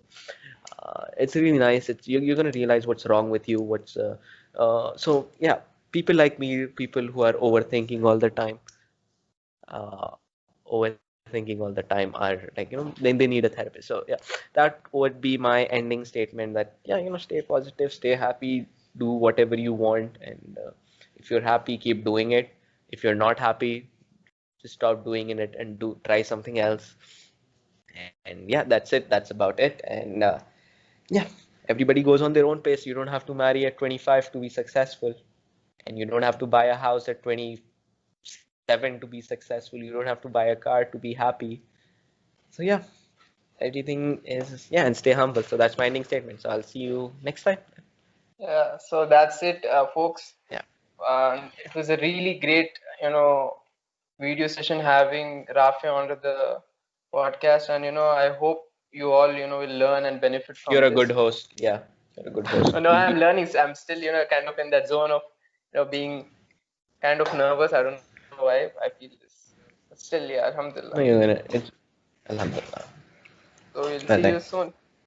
it's really nice. You're gonna realize what's wrong with you. So yeah, people like me, people who are overthinking all the time, overthinking all the time are like, then they need a therapist. So yeah, that would be my ending statement that, yeah, stay positive, stay happy, do whatever you want, and if you're happy, keep doing it. If you're not happy, just stop doing it and try something else. And yeah, that's it. That's about it. And yeah, everybody goes on their own pace. You don't have to marry at 25 to be successful, and you don't have to buy a house at 27 to be successful. You don't have to buy a car to be happy. So yeah, everything is, yeah, and stay humble. So that's my ending statement. So I'll see you next time. Yeah, so that's it, folks. Yeah. It was a really great, video session having Rafi onto the podcast, and I hope you all, will learn and benefit You're from a good this. host. Yeah, you're a good host. No, I'm learning. I'm still, kind of in that zone of, being kind of nervous. I don't know why I feel this. But still, yeah, No, Alhamdulillah. you're gonna. It's Alhamdulillah. So we'll Well, see thank. you soon.